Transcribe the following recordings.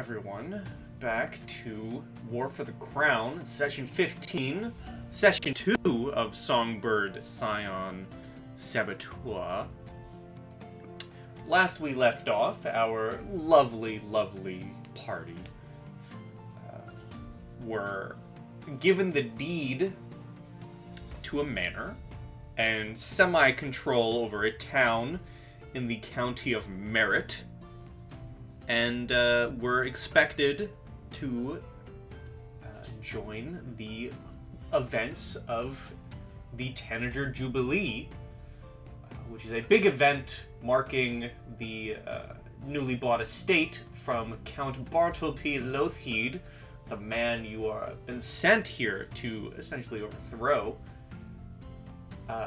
everyone, back to War for the Crown, Session 15, Session 2 of Songbird Scion Saboteur. Last we left off, our lovely party were given the deed to a manor and semi-control over a town in the county of Merritt, and were expected to join the events of the Tanager Jubilee, which is a big event marking the newly bought estate from Count Bartleby Lothheed, the man you are been sent here to essentially overthrow.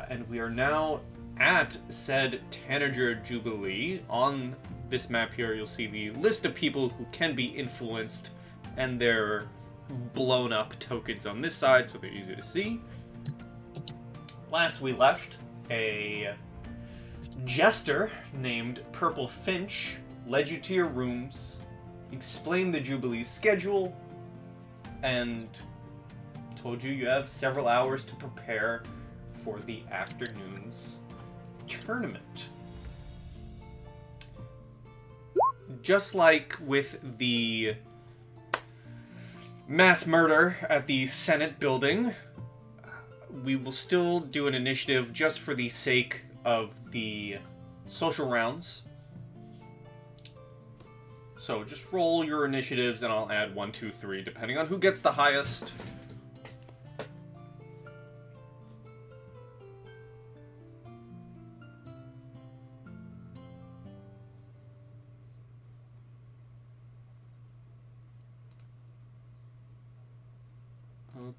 And we are now at said Tanager Jubilee. On this map here, you'll see the list of people who can be influenced and their blown up tokens on this side, so they're easy to see. Last we left, a jester named Purple Finch led you to your rooms, explained the Jubilee's schedule, and told you you have several hours to prepare for the afternoon's tournament. Just like with the mass murder at the Senate building, we will still do an initiative just for the sake of the social rounds. So just roll your initiatives and I'll add 1, 2, 3, depending on who gets the highest.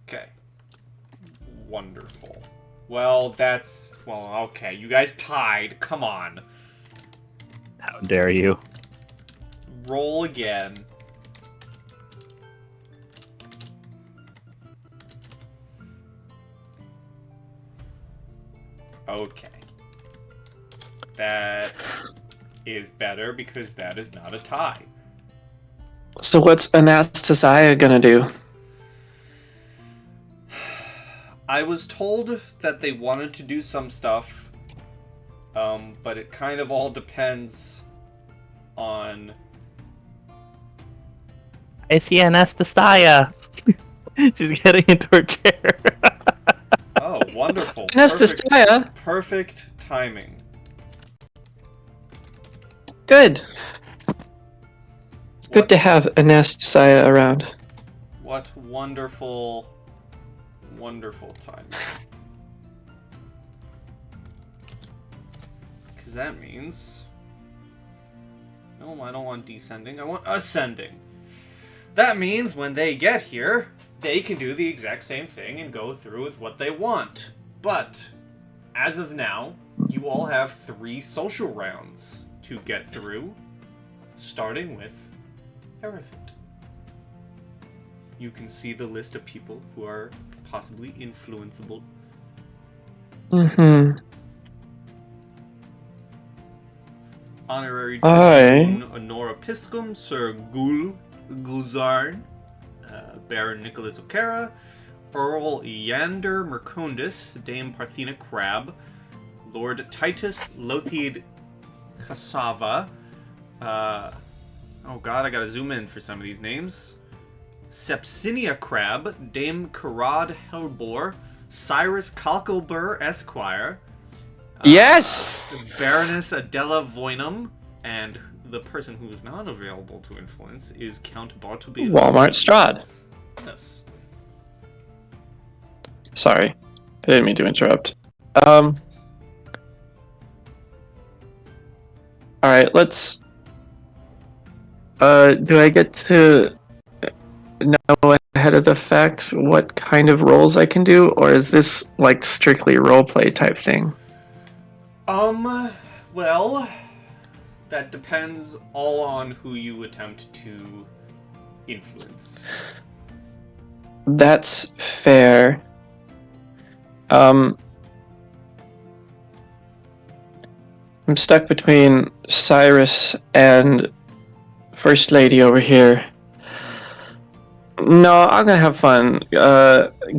Okay. Wonderful. Well, okay. You guys tied. Come on. How dare you? Roll again. Okay. That is better because that is not a tie. So what's Anastasia gonna do? I was told that they wanted to do some stuff, but it kind of all depends on... I see Anastasia. She's getting into her chair. Oh, wonderful. Anastasia! Perfect timing. Good. It's good to have Anastasia around. What wonderful time. Because that means... No, I don't want descending. I want ascending. That means when they get here, they can do the exact same thing and go through with what they want. But, as of now, you all have 3 social rounds to get through, starting with Hereford. You can see the list of people who are possibly influenceable. Mm-hmm. Honorary Tribune Honora Piscum, Sir Gulzarn, Baron Nicholas O'Cara, Earl Yander Mercondus, Dame Parthena Crab, Lord Titus Lothheed Cassava, oh god, I gotta zoom in for some of these names. Sepsinia Crab, Dame Karad Helbor, Cyrus Kalkelbur Esquire, Yes! Baroness Adela Voynam, and the person who is not available to influence is Count Bartleby. Walmart Strahd. Yes. Sorry. I didn't mean to interrupt. Alright, let's... do I get to know ahead of the fact what kind of roles I can do, or is this, like, strictly roleplay type thing? Well, that depends all on who you attempt to influence. That's fair. I'm stuck between Cyrus and First lady over here. No, I'm gonna have fun.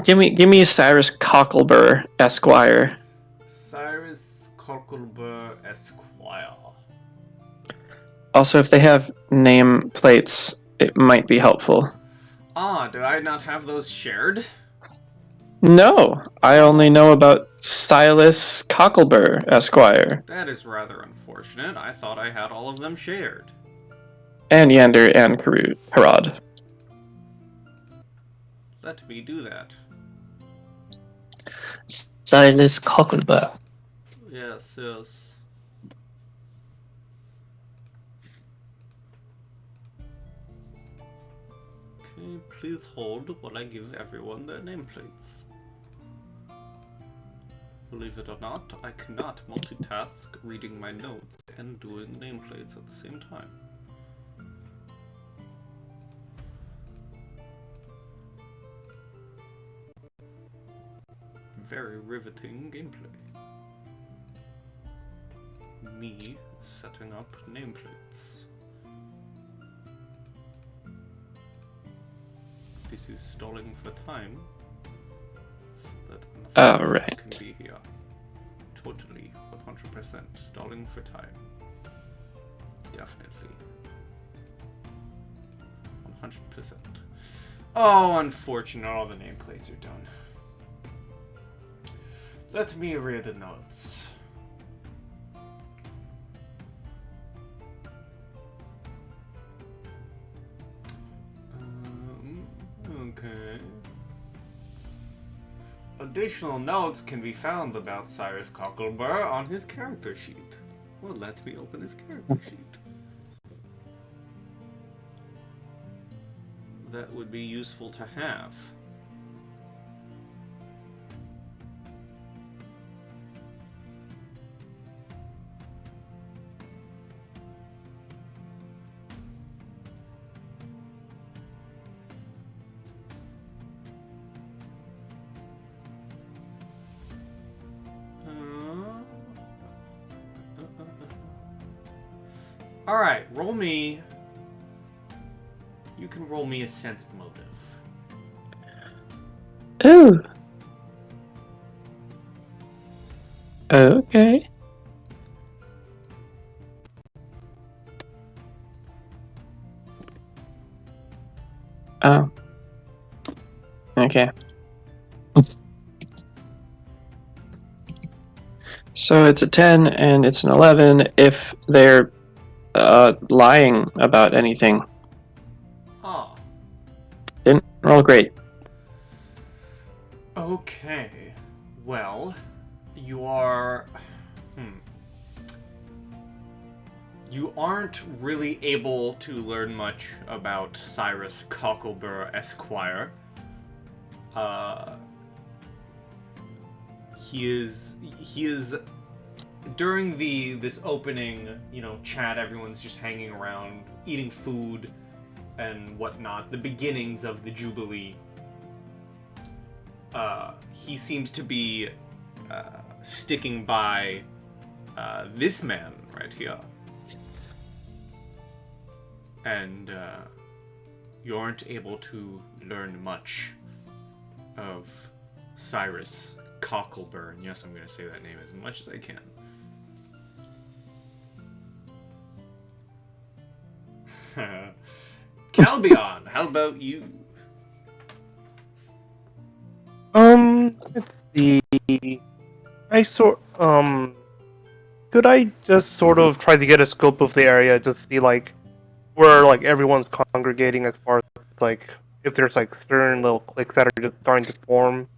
Give me Cyrus Cocklebur, Esquire. Cyrus Cocklebur Esquire. Also, if they have name plates, it might be helpful. Ah, do I not have those shared? No, I only know about Silas Cocklebur, Esquire, That is rather unfortunate. I thought I had all of them shared. and Yander and Harad. Let me do that. Silas Cocklebur. Yes, yes. Okay, please hold while I give everyone their nameplates. Believe it or not, I cannot multitask reading my notes and doing nameplates at the same time. Very riveting gameplay. Me setting up nameplates. This is stalling for time. So that Alright. can be here. Totally 100% stalling for time. Definitely. 100%. Oh, unfortunate, all the nameplates are done. Let me read the notes. Okay. Additional notes can be found about Cyrus Cocklebur on his character sheet. Well, let me open his character sheet. That would be useful to have. Alright, roll me. You can roll me a sense motive. Ooh. Okay. Oh. Okay. So it's a 10 and it's an 11 if they're lying about anything. Ah. Didn't roll great. Okay. Well, you are... You aren't really able to learn much about Cyrus Cocklebur Esquire. He is during this opening, chat, everyone's just hanging around, eating food and whatnot, the beginnings of the Jubilee. He seems to be sticking by this man right here. And you aren't able to learn much of Cyrus Cocklebur. And yes, I'm going to say that name as much as I can. Calbion, how about you? Let's see. Could I just sort of try to get a scope of the area, just see like where like everyone's congregating as far as like if there's like certain little cliques that are just starting to form?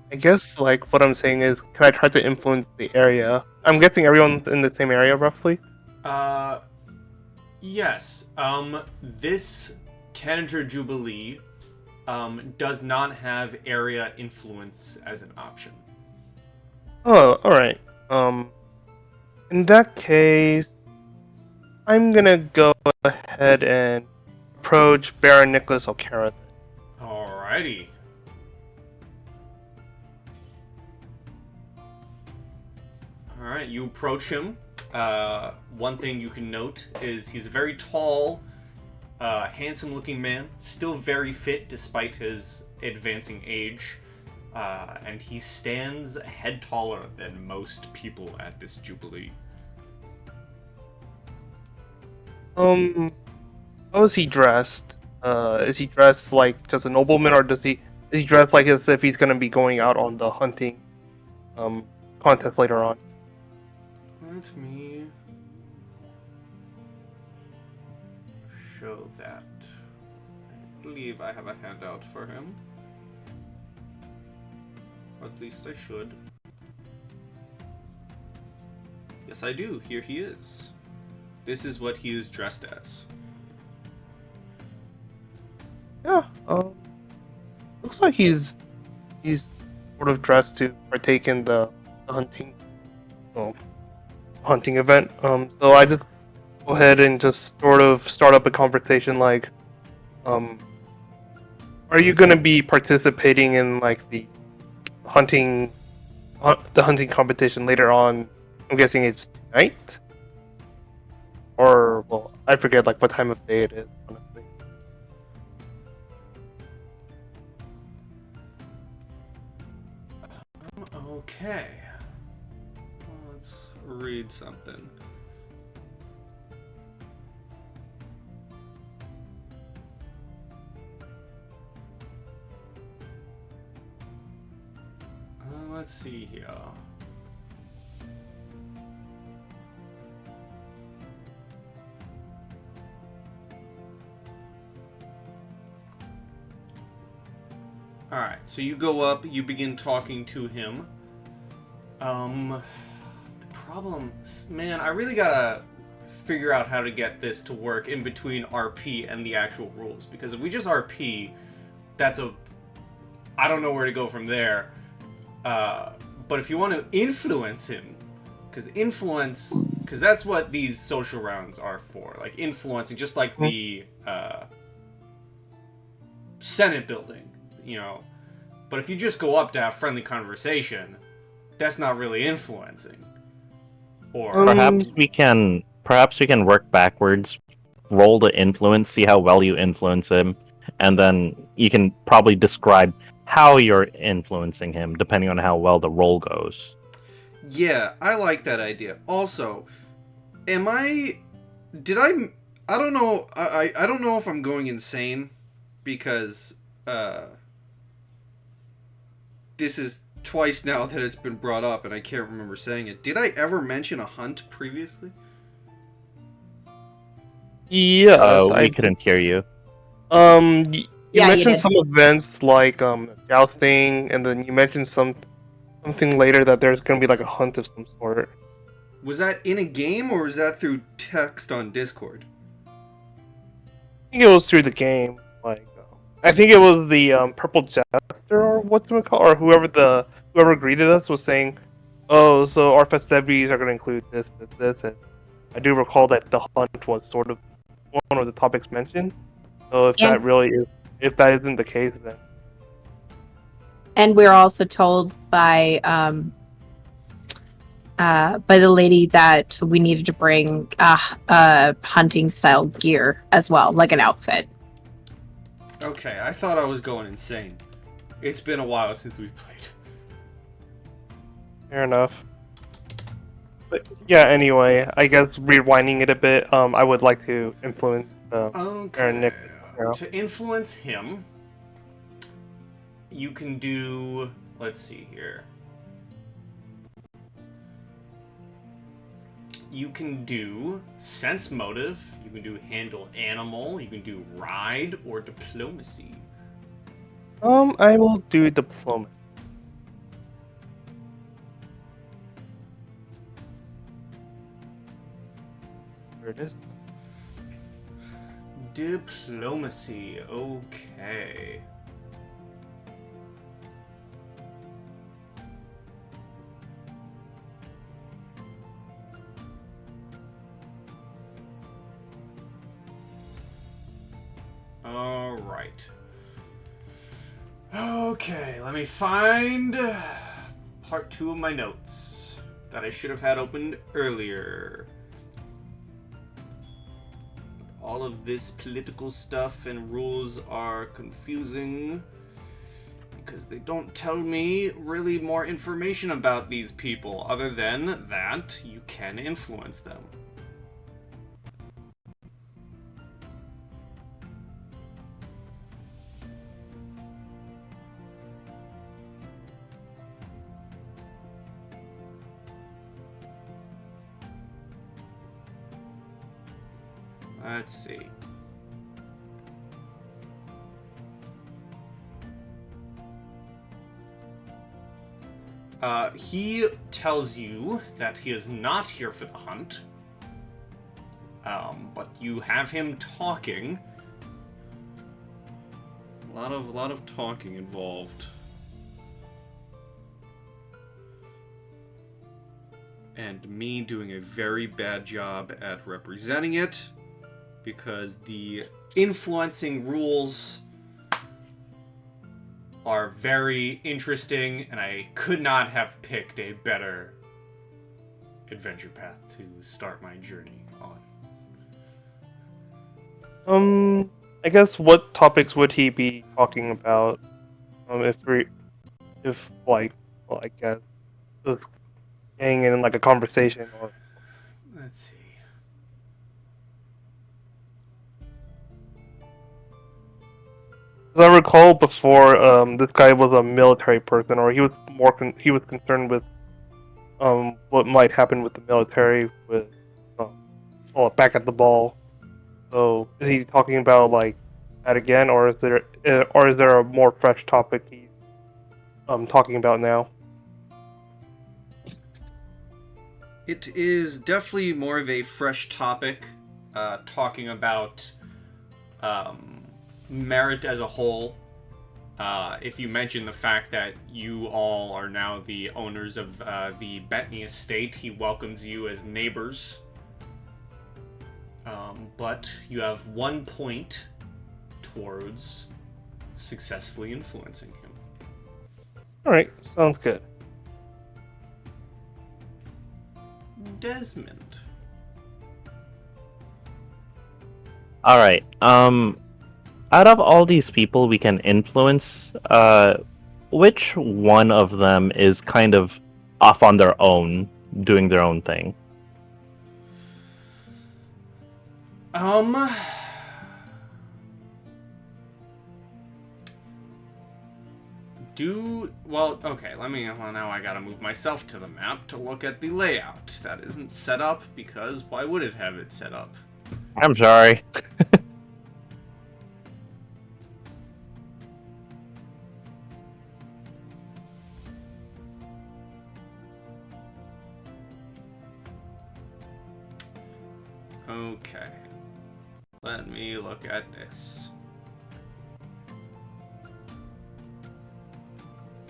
I guess like what I'm saying is, can I try to influence the area? I'm guessing everyone's in the same area roughly. Yes. This Tanager Jubilee does not have area influence as an option. Oh, alright. In that case, I'm gonna go ahead and approach Baron Nicholas O'Cara. Alrighty. Alright, you approach him. One thing you can note is he's a very tall, handsome-looking man, still very fit despite his advancing age, and he stands a head taller than most people at this Jubilee. How is he dressed? Is he dressed like just a nobleman, or is he dressed like as if he's gonna be going out on the hunting contest later on? Let me show that. I believe I have a handout for him. Or at least I should. Yes, I do. Here he is. This is what he is dressed as. Yeah. Looks like he's sort of dressed to partake in the hunting hunting event. So I just go ahead and just sort of start up a conversation like, are you gonna be participating in like the hunting competition later on? I'm guessing it's tonight, or well, I forget like what time of day it is. Honestly. Okay. Let's read something. Let's see here. Alright, so you go up, you begin talking to him. The problem, man, I really gotta figure out how to get this to work in between RP and the actual rules. Because if we just RP, I don't know where to go from there. But if you want to influence him, because that's what these social rounds are for. Like influencing, just like the Senate building, you know. But if you just go up to have friendly conversation, that's not really influencing. Or Perhaps we can work backwards, roll to influence, see how well you influence him, and then you can probably describe how you're influencing him depending on how well the roll goes. Yeah, I like that idea. Also, I don't know, I don't know if I'm going insane because this is twice now that it's been brought up and I can't remember saying it. Did I ever mention a hunt previously? Yes, We couldn't hear you. You Yeah, you mentioned did. some events like jousting, and then you mentioned something later that there's gonna be like a hunt of some sort. Was that in a game or was that through text on Discord? I think it was through the game. Like, I think it was the Purple Jester or or whoever greeted us was saying, "Oh, so our festivities are gonna include this, and I do recall that the hunt was sort of one of the topics mentioned. So if that isn't the case, then And we're also told by the lady that we needed to bring hunting style gear as well, like an outfit. Okay, I thought I was going insane. It's been a while since we've played. fair enough. But yeah, anyway, I guess rewinding it a bit, I would like to influence Aaron Nick. To influence him, you can do... Let's see here. You can do sense motive, you can do handle animal, you can do ride, or diplomacy. I will do diplomacy. There it is. Diplomacy, okay. Alright. Okay, let me find part 2 of my notes. that I should have had opened earlier. All of this political stuff and rules are confusing because they don't tell me really more information about these people other than that you can influence them. Let's see. He tells you that he is not here for the hunt. But you have him talking. A lot of talking involved. And me doing a very bad job at representing it, because the influencing rules are very interesting, and I could not have picked a better adventure path to start my journey on. I guess what topics would he be talking about? If like, well, I guess just getting in like a conversation or. Let's see. As I recall before, this guy was a military person, or he was he was concerned with what might happen with the military with back at the ball. So is he talking about like that again, or is there a more fresh topic he's talking about now? It is definitely more of a fresh topic, talking about merit as a whole. If you mention the fact that you all are now the owners of the Bettany estate, he welcomes you as neighbors. But you have 1 point towards successfully influencing him. Alright, sounds good. Desmond. Alright, out of all these people we can influence, which one of them is kind of off on their own, doing their own thing? Okay, now I gotta move myself to the map to look at the layout. That isn't set up, because why would it have it set up? I'm sorry. Okay. Let me look at this.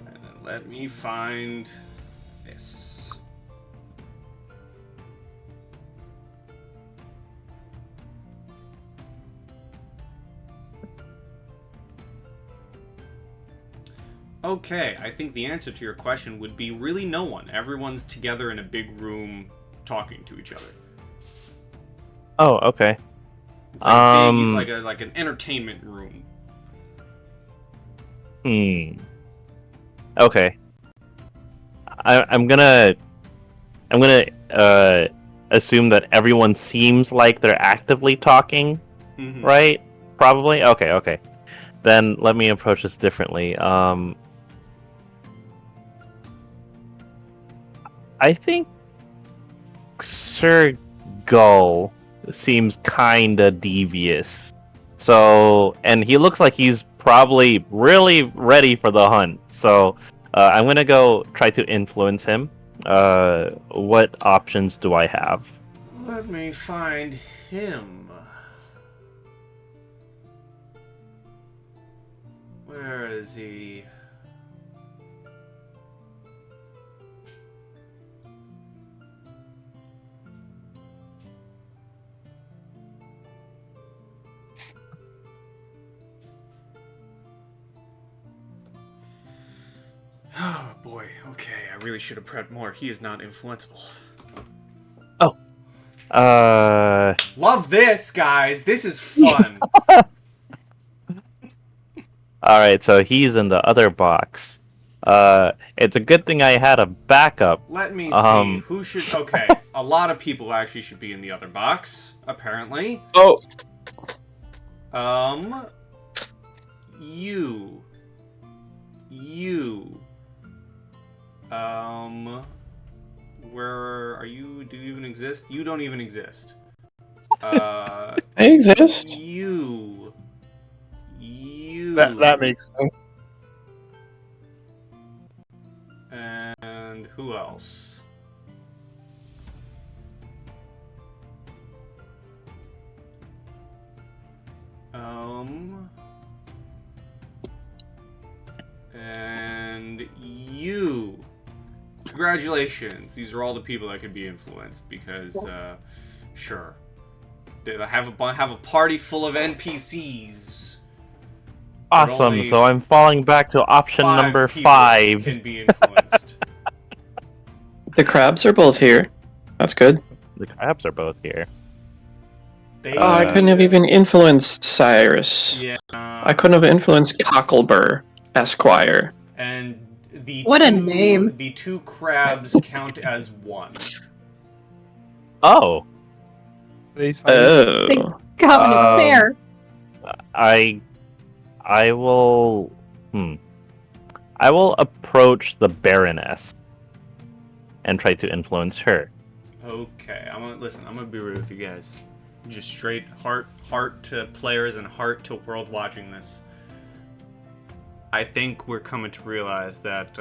And then let me find this. Okay, I think the answer to your question would be really no one. Everyone's together in a big room talking to each other. Oh, okay. It's like like an entertainment room. Okay. I'm gonna assume that everyone seems like they're actively talking, right? Probably. Okay. Then let me approach this differently. I think Sir Gull seems kinda devious. So, and he looks like he's probably really ready for the hunt. So, I'm gonna go try to influence him. What options do I have? Let me find him. Where is he? Oh boy. Okay, I really should have prepped more. He is not influenceable. Love this, guys. This is fun. Alright, so he's in the other box. It's a good thing I had a backup. Let me see. Who should... Okay, a lot of people actually should be in the other box, apparently. Oh, You. Where are you? Do you even exist? You don't even exist. I exist. You. That makes sense. And who else? And you. Congratulations. These are all the people that could be influenced because, sure. They have a party full of NPCs. Awesome, so I'm falling back to option number 5. Can be influenced. The crabs are both here. That's good. The crabs are both here. Oh, I couldn't have even influenced Cyrus. Yeah. I couldn't have influenced Cocklebur, Esquire. And the What a name. The 2 crabs count as 1. Oh, Oh. Covenant fair. I will approach the Baroness and try to influence her. Okay, I'm gonna be real with you guys. Just straight heart to players and heart to world watching this. I think we're coming to realize that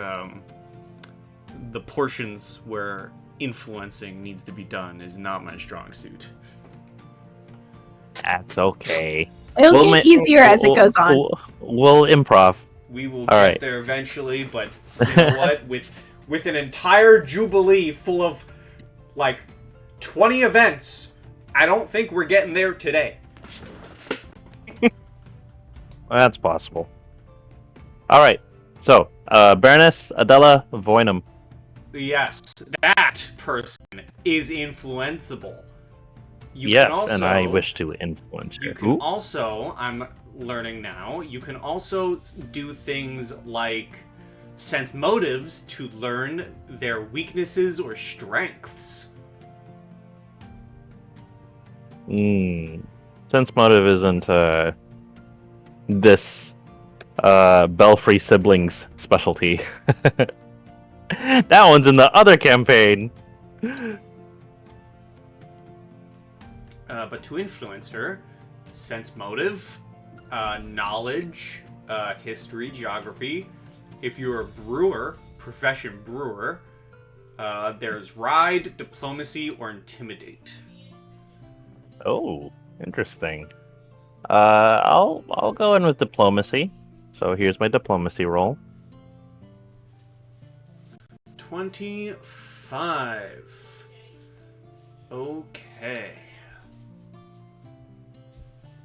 the portions where influencing needs to be done is not my strong suit. That's okay. It'll get easier as it goes on. We'll improv. We will All get right. there eventually, but you know what? With an entire Jubilee full of, like, 20 events, I don't think we're getting there today. That's possible. Alright, so, Baroness Adela Voynam. Yes, that person is influenceable. You Yes, can also, and I wish to influence her. You can also, I'm learning now, you can also do things like sense motives to learn their weaknesses or strengths. Sense motive isn't, this, Belfry siblings specialty. That one's in the other campaign! But to influence her, sense motive, knowledge, history, geography. If you're a brewer, profession brewer, there's ride, diplomacy, or intimidate. Oh, interesting. I'll go in with diplomacy. So here's my diplomacy roll. 25. Okay.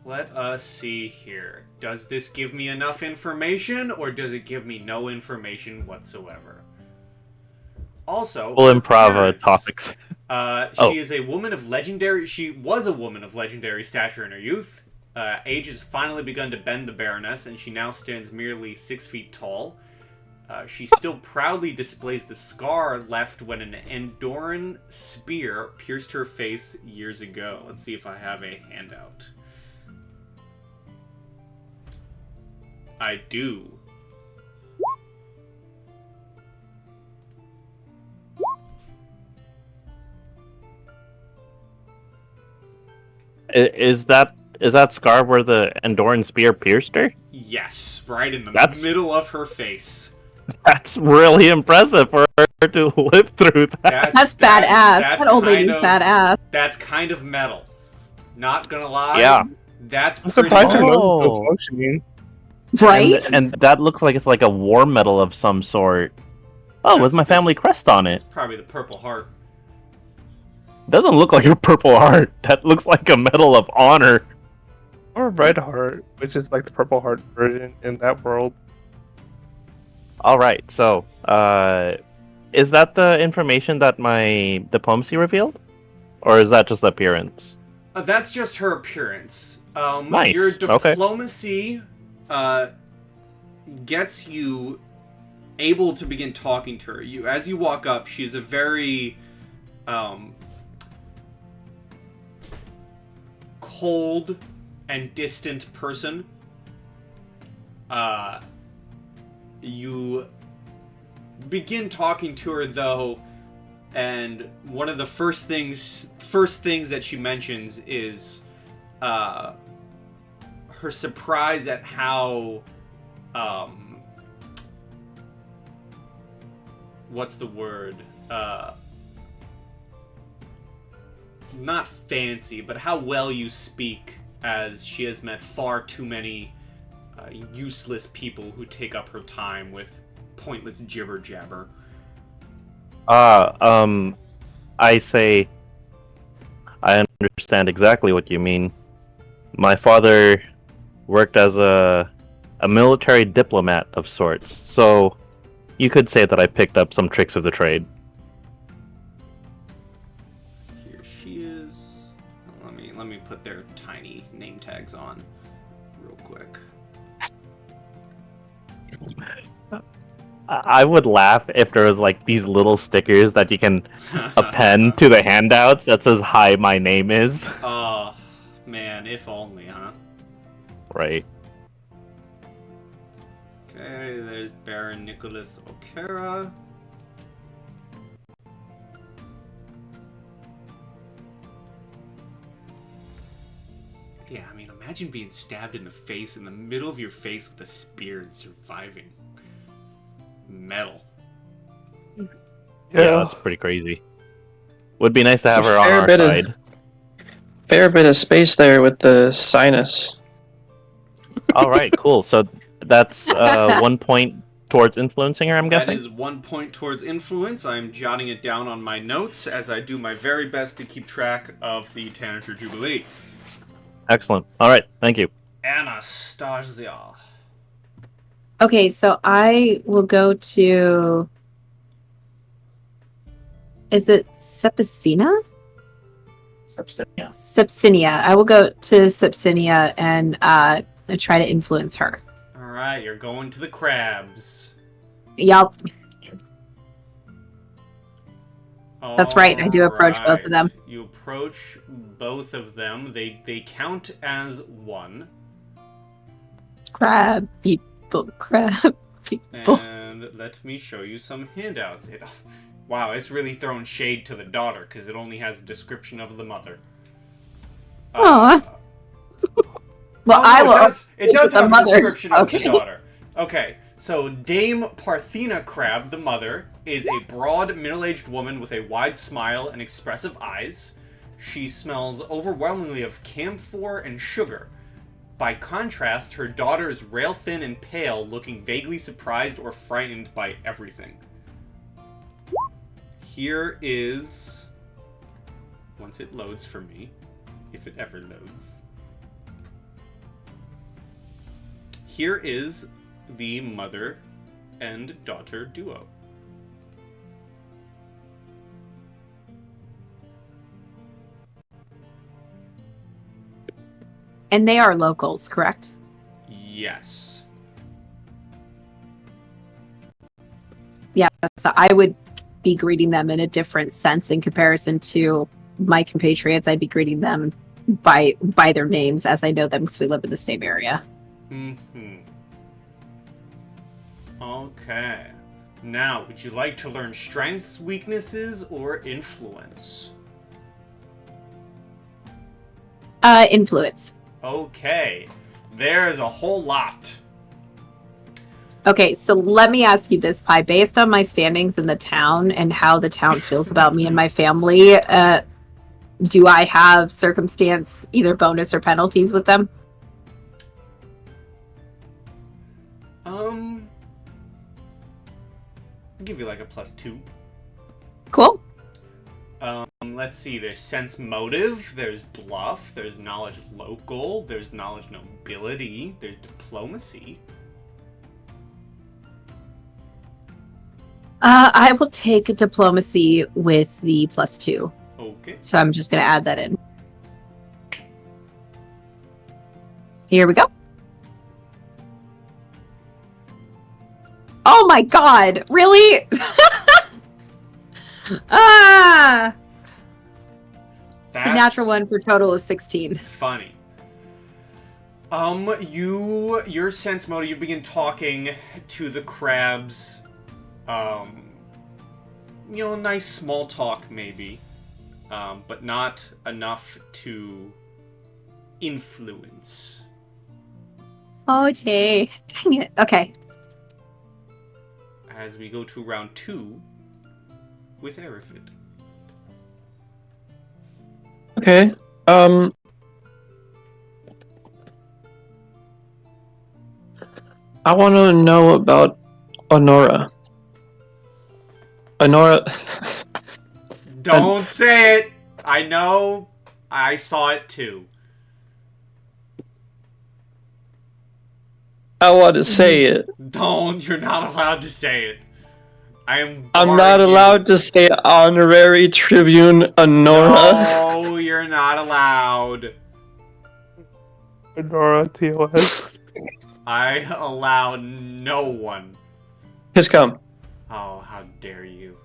Let us see here. Does this give me enough information, or does it give me no information whatsoever? Also, We'll her improv parents, topics. She is a woman of legendary. She was a woman of legendary stature in her youth. Age has finally begun to bend the Baroness, and she now stands merely 6 feet tall. She still proudly displays the scar left when an Andoran spear pierced her face years ago. Let's see if I have a handout. I do. Is that scar where the Andoran spear pierced her? Yes, right in the middle of her face. That's really impressive for her to live through that. That's badass. That old lady's badass. That's kind of metal. Not gonna lie. Yeah. That's I'm pretty surprised her nose is Oh. still functioning. Right? And that looks like it's like a war medal of some sort. Oh, with my family crest on it. It's probably the Purple Heart. Doesn't look like a Purple Heart. That looks like a Medal of Honor. Or Red Heart, which is like the Purple Heart version in that world. All right. So, is that the information that my diplomacy revealed, or is that just appearance? That's just her appearance. Nice. Your Okay. diplomacy gets you able to begin talking to her. As you walk up, she's a very cold and distant person. You begin talking to her though, and one of the first things that she mentions is her surprise at how what's the word? Not fancy, but how well you speak, as she has met far too many useless people who take up her time with pointless jibber jabber. I say, I understand exactly what you mean. My father worked as a military diplomat of sorts, so you could say that I picked up some tricks of the trade. Here she is. Let me put their tiny name tags on real quick. I would laugh if there was like these little stickers that you can append to the handouts that says "Hi, my name is." Oh, man, if only, huh? Right. Okay, there's Baron Nicholas O'Cara. Yeah, I mean, imagine being stabbed in the face, in the middle of your face with a spear and surviving. Metal. Yeah, that's pretty crazy. Would be nice to It's have a her on fair our bit of- side. Fair bit of space there with the sinus. All right, cool. So that's 1 point towards influencing her, I'm guessing? That is 1 point towards influence. I'm jotting it down on my notes as I do my very best to keep track of the Tanager Jubilee. Excellent. All right, thank you. Anastasia. Okay, so I will go to. Is it Sepsina? Sepsinia. I will go to Sepsinia and try to influence her. Alright, you're going to the crabs. Yup. That's right, I do approach both of Alright. them. You approach both of them. They count as one. Crab people, crab people. And let me show you some handouts. Wow, it's really throwing shade to the daughter because it only has a description of the mother. Aw. Well, I will. It does the have a mother. description of the Okay. daughter. Okay, so Dame Parthena Crab, the mother, is a broad, middle-aged woman with a wide smile and expressive eyes. She smells overwhelmingly of camphor and sugar. By contrast, her daughter is rail-thin and pale, looking vaguely surprised or frightened by everything. Here is... Once it loads for me, if it ever loads. Here is the mother and daughter duo. And they are locals, correct? Yes. Yeah, so I would be greeting them in a different sense in comparison to my compatriots. I'd be greeting them by their names as I know them because we live in the same area. Mm-hmm. Okay. Now, would you like to learn strengths, weaknesses, or influence? Influence. Okay. There's a whole lot. Okay, so let me ask you this, Pi. Based on my standings in the town and how the town feels about me and my family, do I have circumstance, either bonus or penalties with them? I'll give you like a +2. Cool. Let's see, there's sense motive, there's bluff, there's knowledge local, there's knowledge nobility, there's diplomacy. I will take diplomacy with the +2. Okay. So I'm just going to add that in. Here we go. Oh my god! Really? Ah! It's a natural one for a total of 16. Funny. Your sense motive, you begin talking to the crabs. Nice small talk maybe, but not enough to influence. Okay. Dang it. Okay. As we go to round 2 with Arifid. Okay. I want to know about Honora. Honora. Don't say it! I know. I saw it too. I want to say it. Don't. You're not allowed to say it. I'm not allowed to say honorary tribune Honora. No, you're not allowed. Honora TOS. I allow no one. His come. Oh, how dare you.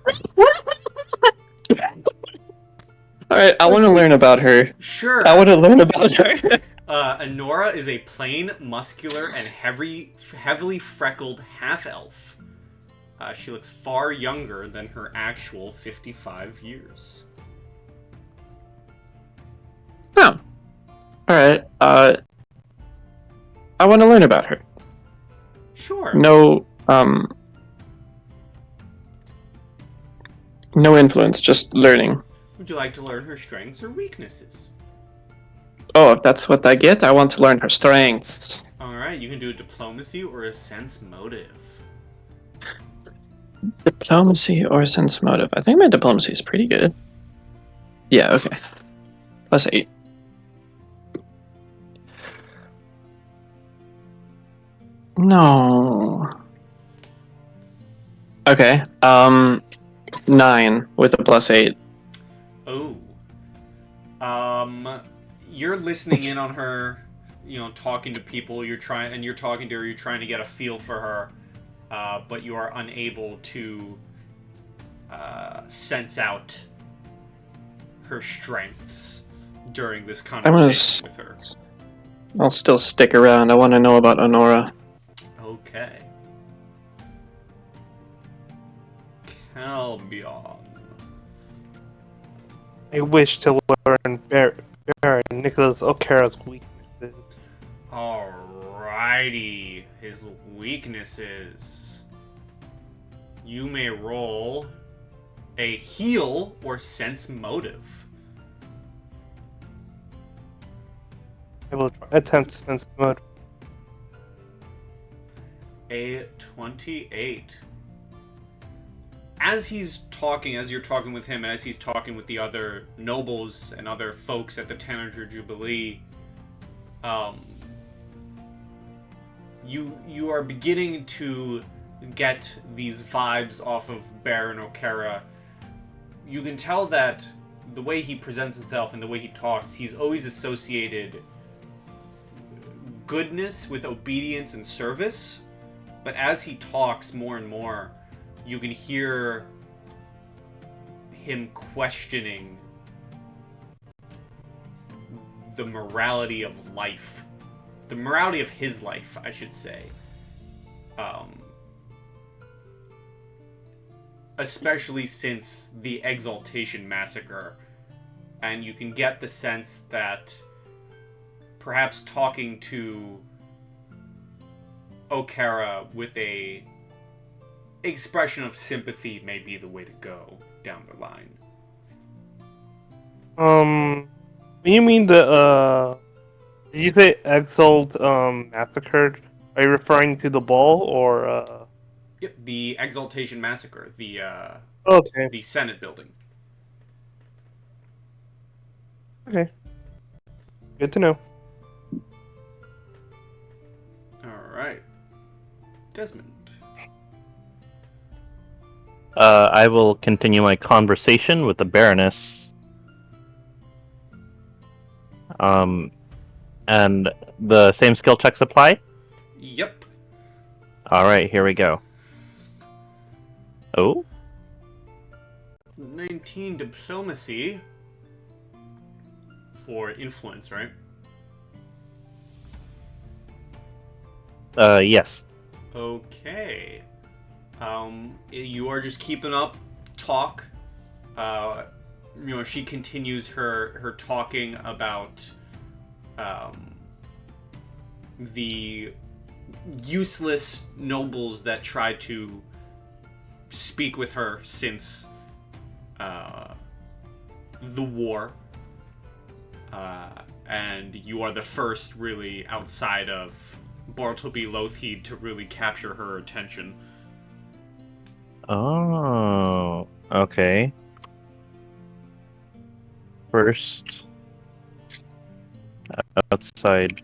Alright, I want to learn about her. Sure. I want to learn about her. Honora is a plain, muscular, and heavily freckled half-elf. She looks far younger than her actual 55 years. Oh. Alright, I want to learn about her. Sure. No influence, just learning. Would you like to learn her strengths or weaknesses? Oh, if that's what I get, I want to learn her strengths. Alright, you can do a diplomacy or a sense motive. Diplomacy or sense motive? I think my diplomacy is pretty good. Yeah, okay. +8. No. Okay, 9 with a +8. Oh. You're listening in on her, talking to people, you're talking to her, you're trying to get a feel for her, but you are unable to sense out her strengths during this conversation with her. I'll still stick around. I want to know about Honora. Okay. Calbion. I wish to learn Baron Nicholas O'Kara's weaknesses. Alrighty. His weaknesses. You may roll a heal or sense motive. I will attempt to sense mode. A 28. As you're talking with him, and as he's talking with the other nobles and other folks at the Tanager Jubilee, you are beginning to get these vibes off of Baron O'Kara. You can tell that the way he presents himself and the way he talks, he's always associated goodness with obedience and service. But as he talks more and more, you can hear him questioning the morality of life. The morality of his life, I should say. Especially since the Exaltation Massacre. And you can get the sense that perhaps talking to O'Kara with a expression of sympathy may be the way to go down the line. When you mean the did you say Exalt massacred? Are you referring to the ball or Yep, the Exaltation Massacre, the Okay. the Senate building. Okay. Good to know. Alright. Desmond. I will continue my conversation with the Baroness. And the same skill checks apply? Yep. Alright, here we go. Oh? 19 diplomacy for influence, right? Yes. Okay. You are just keeping up talk. She continues her talking about the useless nobles that tried to speak with her since the war. And you are the first, really, outside of Bartleby Lothheed to really capture her attention. Oh, okay. First, outside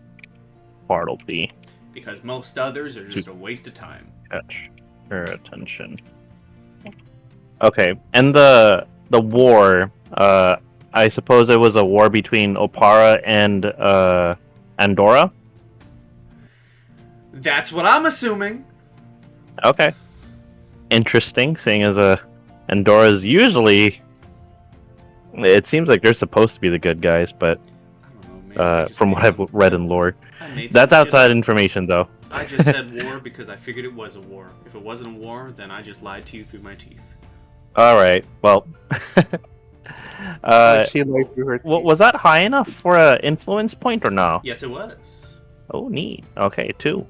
Bartleby. Because most others are just a waste of time. Catch her attention. Okay, and the war, I suppose it was a war between Opara and Andorra? That's what I'm assuming. Okay. Interesting, seeing as Andorra's usually... It seems like they're supposed to be the good guys, but I don't know, maybe I just from made what I've some- read in lore. I made some That's shit outside up. information, though. I just said war because I figured it was a war. If it wasn't a war, then I just lied to you through my teeth. Alright, well... She lied through her teeth. was that high enough for an influence point or no? Yes, it was. Oh, neat. Okay, 2.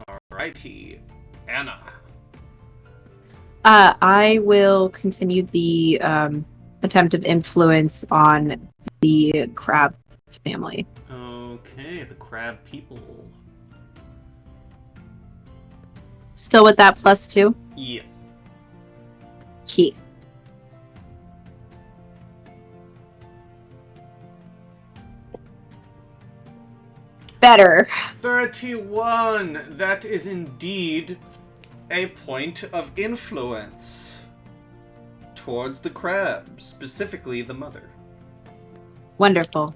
Alrighty. Anna. I will continue the attempt of influence on the crab family. Okay, the crab people. Still with that +2? Yes. Key. Better. 31. That is indeed a point of influence towards the crab, specifically the mother. Wonderful.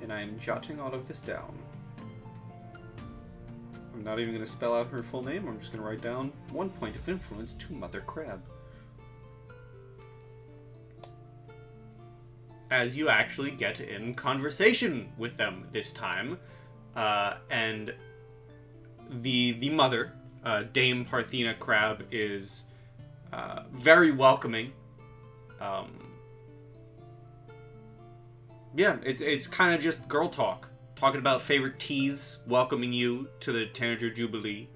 And I'm jotting all of this down. I'm not even going to spell out her full name. I'm just going to write down 1 point of influence to Mother Crab. As you actually get in conversation with them this time, and the mother, Dame Parthena Crab, is very welcoming. Yeah, it's kind of just girl talk. Talking about favorite teas, welcoming you to the Tanager Jubilee.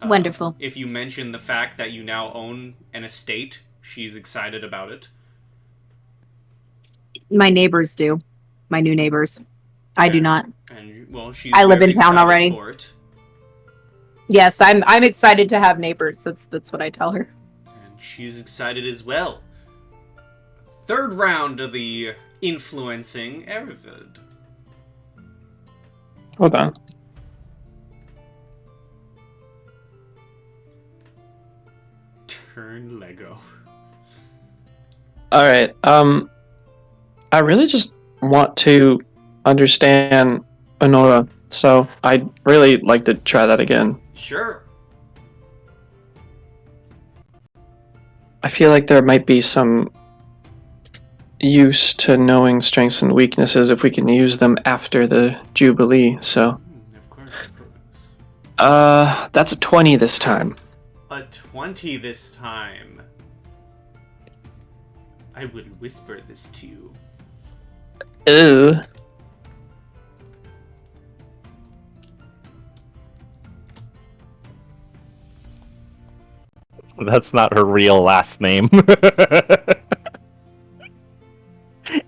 Wonderful. If you mention the fact that you now own an estate, she's excited about it. My neighbors do. My new neighbors. I do not. And well, she's I live very in town excited already. for it. Yes, I'm excited to have neighbors. That's what I tell her. And she's excited as well. Third round of the influencing Erivid. Hold on. Turn Lego. All right. I really just want to understand Honora, so I'd really like to try that again. Sure. I feel like there might be some use to knowing strengths and weaknesses if we can use them after the Jubilee, so... Of course. That's a 20 this time. A 20 this time. I will whisper this to you. Ew. That's not her real last name.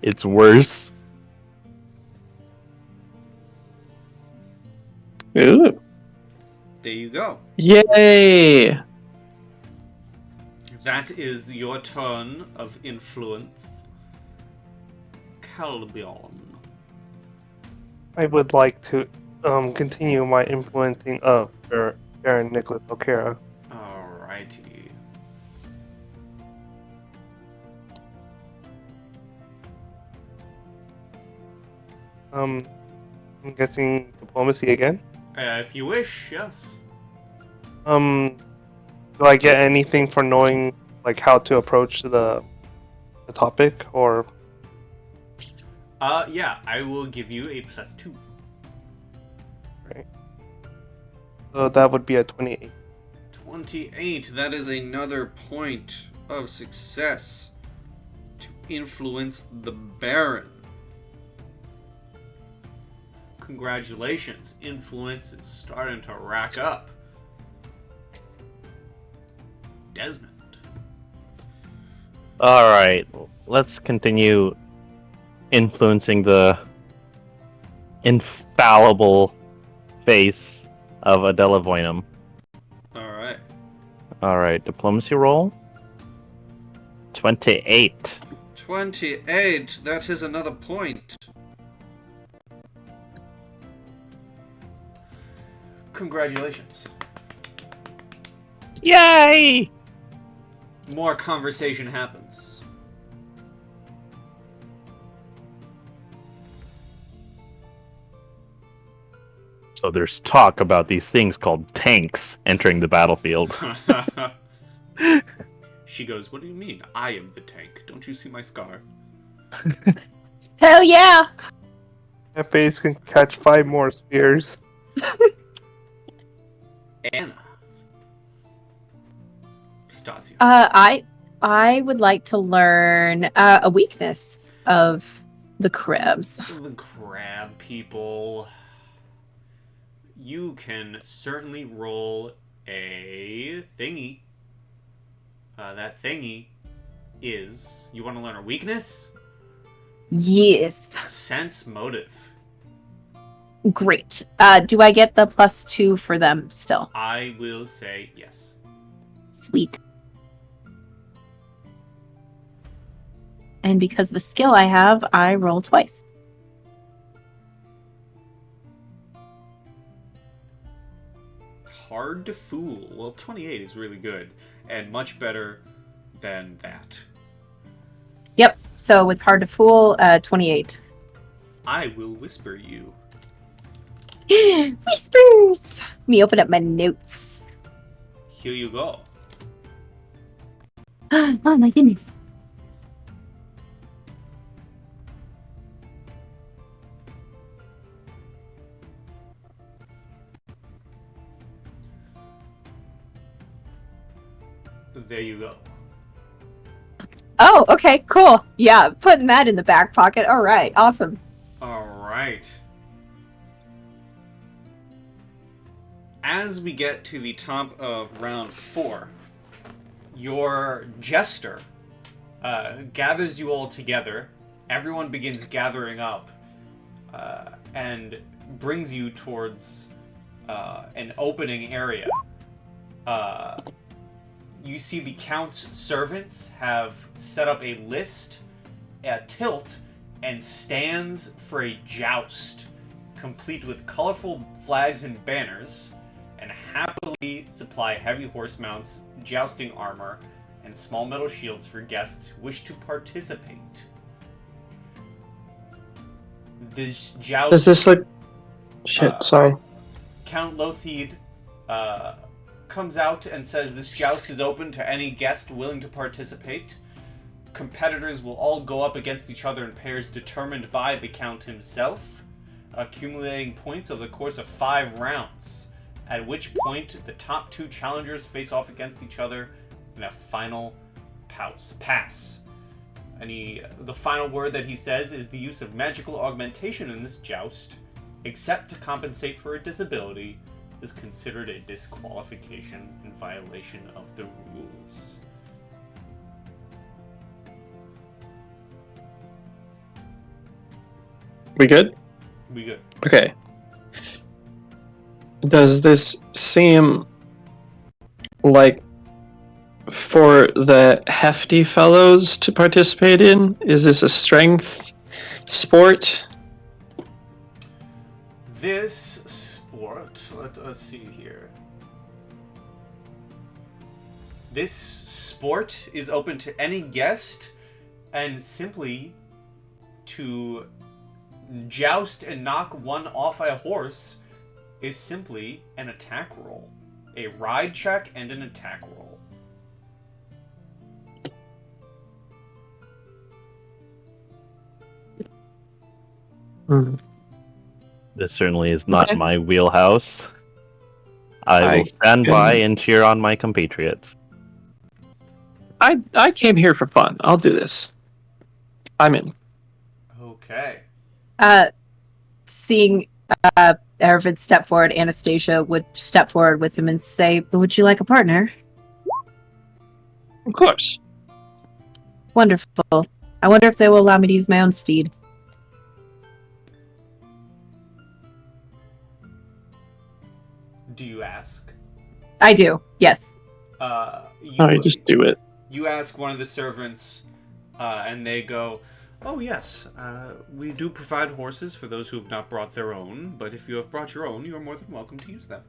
It's worse. Ooh. There you go. Yay! That is your turn of influence. Calbion. I would like to continue my influencing of Baron Nicholas O'Kara. Alrighty. I'm guessing diplomacy again. If you wish, yes. Do I get anything for knowing like how to approach the topic, or Yeah, I will give you a +2. so that would be a 28. 28, that is another point of success to influence the Baron. Congratulations, influence is starting to rack up. Desmond. Alright, let's continue influencing the infallible face of Adela Voynam. Alright. Alright, diplomacy roll. 28. 28, that is another point. Congratulations. Yay! More conversation happens. So there's talk about these things called tanks entering the battlefield. She goes, "What do you mean? I am the tank. Don't you see my scar?" Hell yeah! That face can catch 5 more spears. Anna. Stasia. I would like to learn a weakness of the crabs. The crab people. You can certainly roll a thingy. That thingy is... You want to learn a weakness? Yes. Sense motive. Great. Do I get the +2 for them still? I will say yes. Sweet. And because of a skill I have, I roll twice. Hard to fool. Well, 28 is really good. And much better than that. Yep. So with hard to fool, 28. I will whisper you. Whispers! Let me open up my notes. Here you go. Oh my goodness. There you go. Oh, okay, cool. Yeah, putting that in the back pocket. All right, awesome. Alright. As we get to the top of round 4, your jester gathers you all together. Everyone begins gathering up and brings you towards an opening area. You see the Count's servants have set up a list, a tilt, and stands for a joust, complete with colorful flags and banners, and happily supply heavy horse mounts, jousting armor, and small metal shields for guests who wish to participate. This joust... Is this like... Shit, sorry. Count Lothied comes out and says this joust is open to any guest willing to participate. Competitors will all go up against each other in pairs determined by the Count himself, accumulating points over the course of 5 rounds, at which point the top 2 challengers face off against each other in a final pass. The final word that he says is the use of magical augmentation in this joust, except to compensate for a disability, is considered a disqualification in violation of the rules. We good? We good. Okay. Does this seem like for the hefty fellows to participate in? Is this a strength sport? This let us see here. This sport is open to any guest, and simply to joust and knock one off a horse is simply an attack roll. A ride check and an attack roll. This certainly is not Okay. my wheelhouse. I will stand by and cheer on my compatriots. I came here for fun. I'll do this. I'm in. Okay. Seeing Aravid step forward, Anastasia would step forward with him and say, "Would you like a partner?" Of course. Wonderful. I wonder if they will allow me to use my own steed. Do you ask? I do, yes. You just do it. You ask one of the servants, and they go, "Oh yes, we do provide horses for those who have not brought their own, but if you have brought your own, you are more than welcome to use them."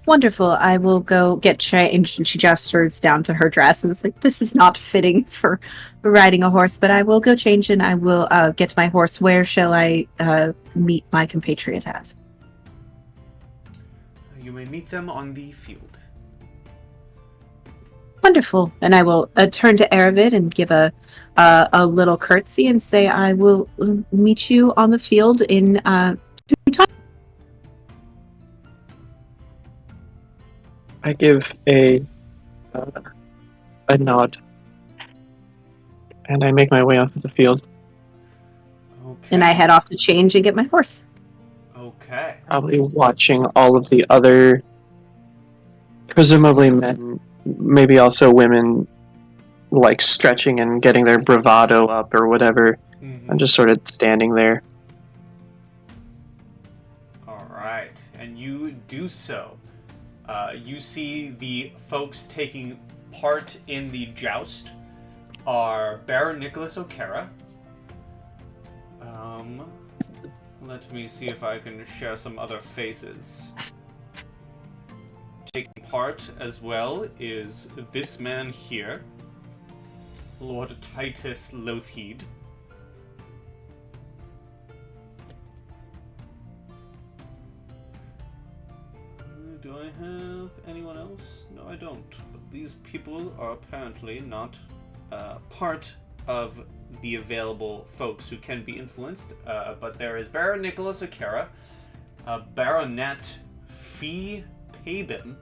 Wonderful. I will go get changed. And she gestures down to her dress and it's like, this is not fitting for riding a horse, but I will go change and I will get my horse. Where shall I meet my compatriot at? You may meet them on the field. Wonderful. And I will turn to Aravid and give a little curtsy and say, I will meet you on the field in 2 times. I give a nod, and I make my way onto the field. Okay. And I head off to change and get my horse. Okay. Probably watching all of the other, presumably men, maybe also women, like stretching and getting their bravado up or whatever. Mm-hmm. I'm just sort of standing there. Alright, and you do so. You see the folks taking part in the joust are Baron Nicholas O'Cara. Let me see if I can share some other faces. Taking part as well is this man here, Lord Titus Lothheed. Do I have anyone else? No, I don't. But these people are apparently not part of the available folks who can be influenced. But there is Baron Nicholas O'Cara, Baronet Fee Pabin,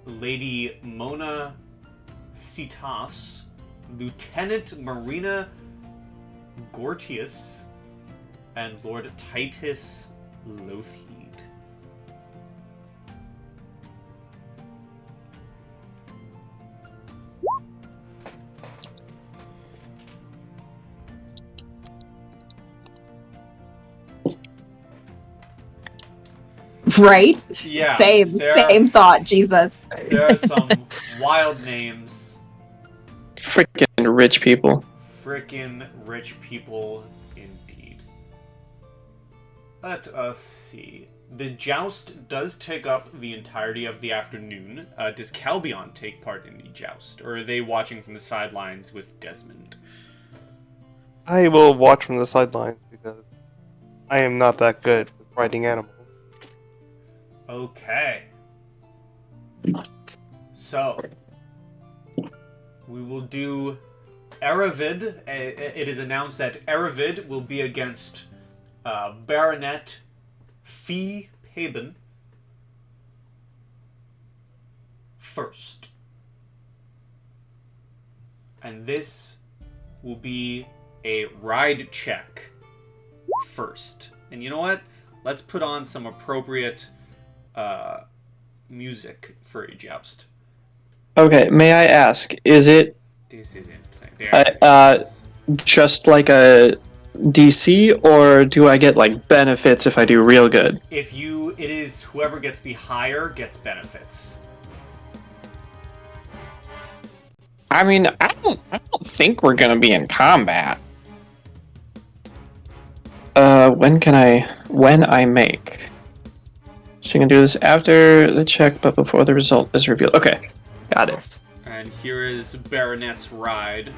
Lady Mona Citas, Lieutenant Marina Gortius, and Lord Titus Lothheed. Right? Yeah. Same thought, Jesus. There are some wild names. Freaking rich people. Frickin' rich people indeed. Let us see. The joust does take up the entirety of the afternoon. Does Calbion take part in the joust? Or are they watching from the sidelines with Desmond? I will watch from the sidelines because I am not that good with riding animals. Okay. So, we will do Aravid. It is announced that Aravid will be against Baronet Fee Pabin first. And this will be a ride check first. And you know what? Let's put on some appropriate music for a joust. Okay, may I ask, is it This isn't just like a DC, or do I get like benefits if I do real good? it is whoever gets the higher gets benefits. I mean, I don't think we're gonna be in combat. When I make. So you can do this after the check, but before the result is revealed. Okay, got it. And here is Baronet's ride.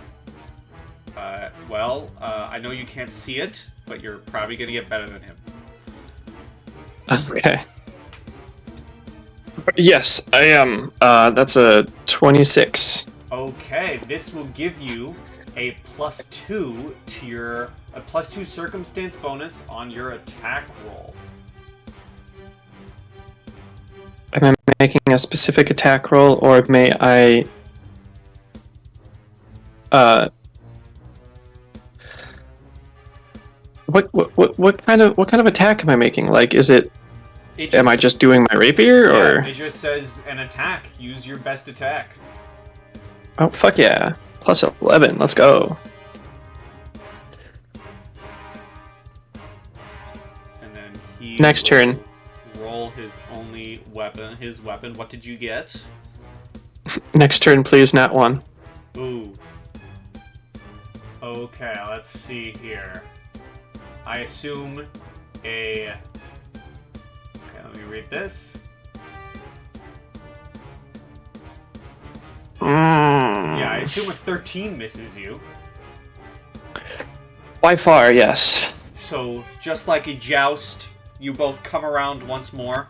I know you can't see it, but you're probably going to get better than him. Okay. Yes, I am. That's a 26. Okay, this will give you a +2 to your +2 circumstance bonus on your attack roll. Am I making a specific attack roll, or may I? What kind of attack am I making? Like, is it? Am I just doing my rapier, or? It just says an attack. Use your best attack. Oh fuck yeah! +11. Let's go. And then he Next turn. Roll his only weapon. His weapon. What did you get? Next turn, please. Not one. Ooh. Okay, let's see here. I assume a... Okay, let me read this. Yeah, I assume a 13 misses you. By far, yes. So, just like a joust, you both come around once more.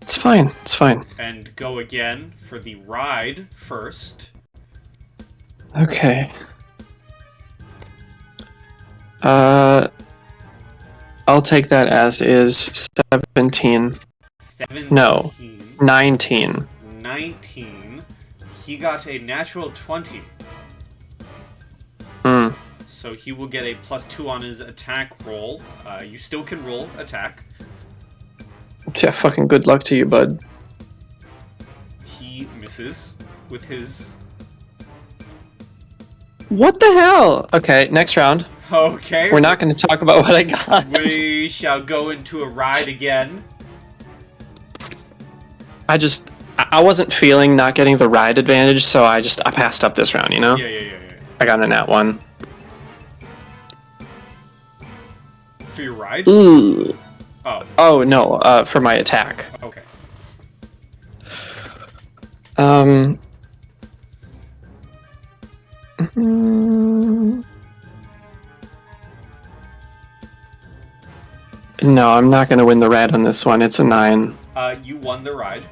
It's fine. It's fine. And go again for the ride first. Okay. I'll take that as is 17. 17. No. 19. 19. He got a natural 20. Hmm. So he will get a +2 on his attack roll. You still can roll attack. Yeah, fucking good luck to you, bud. He misses with his... What the hell? Okay, next round. Okay. We're not going to talk about what I got. We shall go into a ride again. I wasn't feeling not getting the ride advantage, so I passed up this round, you know? Yeah. I got a nat 1. For your ride? Ooh. Oh, no, for my attack. okay. No, I'm not going to win the ride on this one. It's a 9. You won the ride.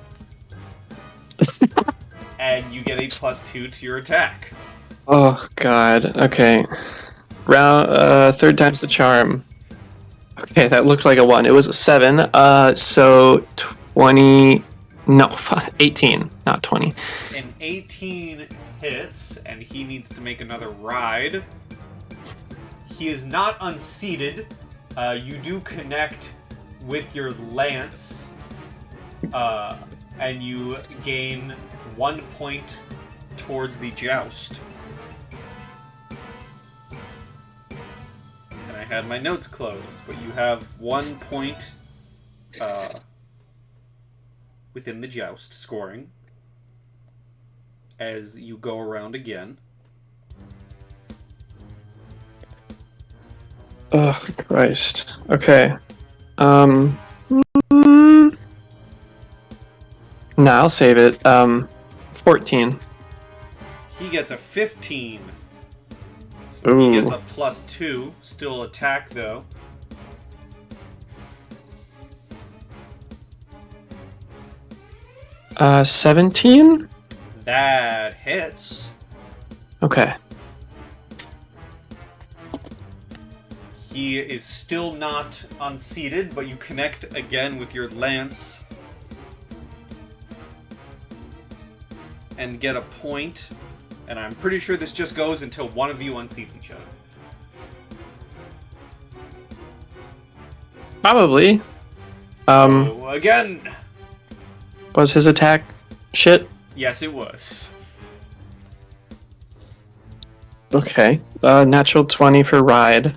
And you get a +2 to your attack. Oh, God. Okay. Round, third time's the charm. Okay, that looked like a 1. It was a 7. So 20... No, 18, not 20. An 18 hits, and he needs to make another ride. He is not unseated. You do connect with your lance, and you gain 1 point towards the joust. And I had my notes closed, but you have 1 point within the joust scoring as you go around again. Oh, Christ. Okay. No, I'll save it. 14. He gets a 15. So Ooh. he gets a +2. Still attack, though. Uh, 17? That hits. Okay. He is still not unseated, but you connect again with your lance. And get a point. And I'm pretty sure this just goes until one of you unseats each other. Probably. So, again. Was his attack shit? Yes, it was. Okay. Natural 20 for ride.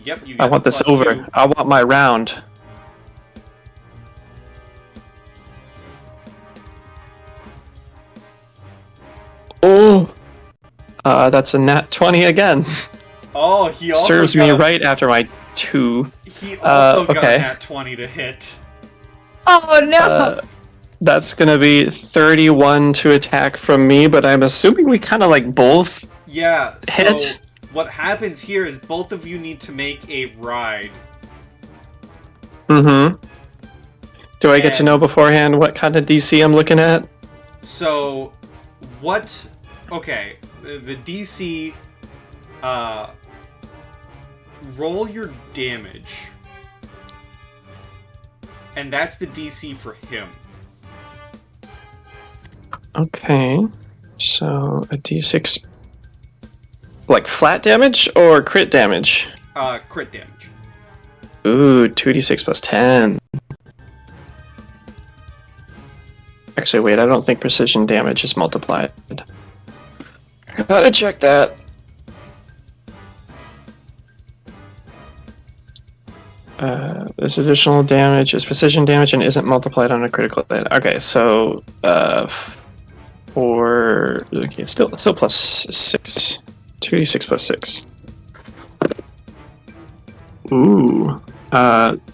Yep, you get I want this +2. over. I want my round. Oh! That's a nat 20 again. Oh, he also serves got me a- right after my 2. He also got okay. a nat 20 to hit. Oh no! That's gonna be 31 to attack from me, but I'm assuming we kind of like both. Yeah, so Hit. what happens here is both of you need to make a ride. Mm-hmm. Do I get to And- know beforehand what kind of DC I'm looking at? So, what... Okay, the DC... roll your damage. And that's the DC for him. Okay. So a D6. Like flat damage or crit damage? Crit damage. Ooh, 2d6 plus 10. Actually, wait, I don't think precision damage is multiplied. Gotta check that. This additional damage is precision damage and isn't multiplied on a critical hit. Okay, so okay, still plus 6. 2d6 plus 6. Ooh,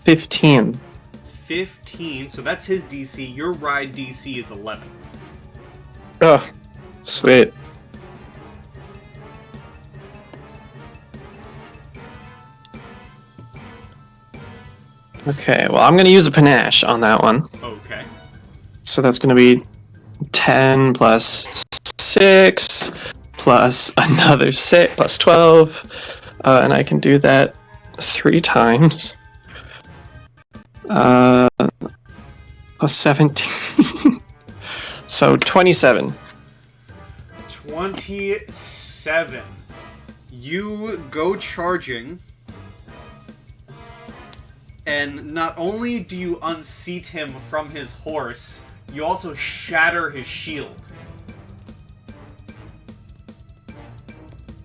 15. 15, so that's his DC. Your ride DC is 11. Oh, sweet. Okay, well, I'm going to use a panache on that one. Okay. So that's going to be 10 plus 6 plus another 6 plus 12. And I can do that 3 times. Plus 17. So 27. 27. You go charging, and not only do you unseat him from his horse, you also shatter his shield.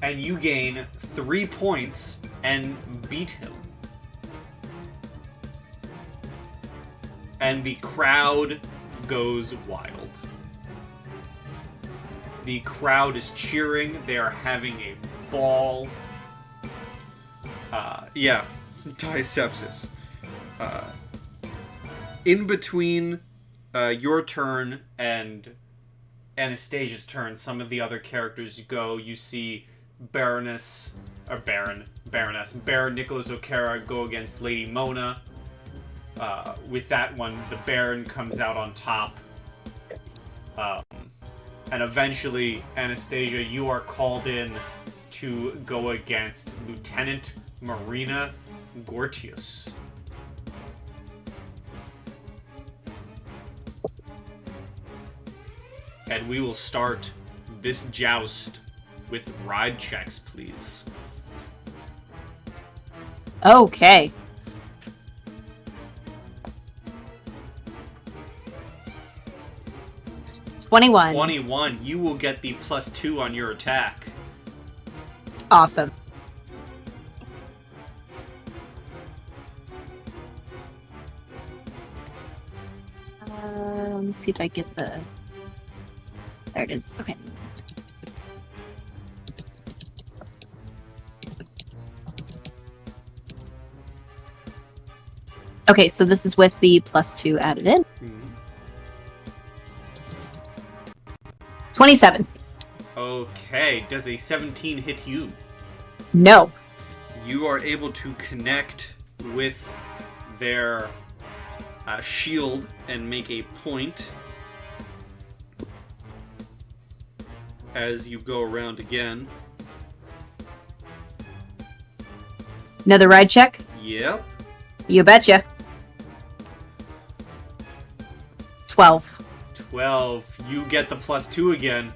And you gain 3 points and beat him. And the crowd goes wild. The crowd is cheering. They are having a ball. Yeah, Diasepsis. In between your turn and Anastasia's turn, some of the other characters go. You see Baron Nicholas O'Cara go against Lady Mona. With that one, the Baron comes out on top. And eventually, Anastasia, you are called in to go against Lieutenant Marina Gortius. And we will start this joust with ride checks, please. Okay. +21. 21, you will get the +2 on your attack. Awesome. Let me see if I get the... There it is. Okay. Okay, so this is with the +2 added in. 27. Okay, does a 17 hit you? No. You are able to connect with their shield and make a point as you go around again. Another ride check? Yep. You betcha. 12. 12. You get the +2 again.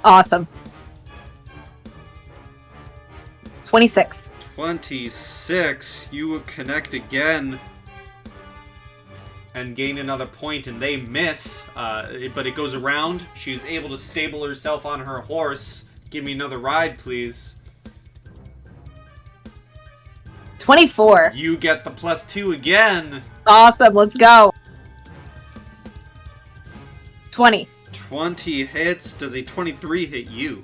Awesome. 26. 26. You will connect again and gain another point, and they miss. But it goes around. She is able to stable herself on her horse. Give me another ride, please. 24. You get the +2 again. Awesome, let's go. 20. 20 hits. Does a 23 hit you?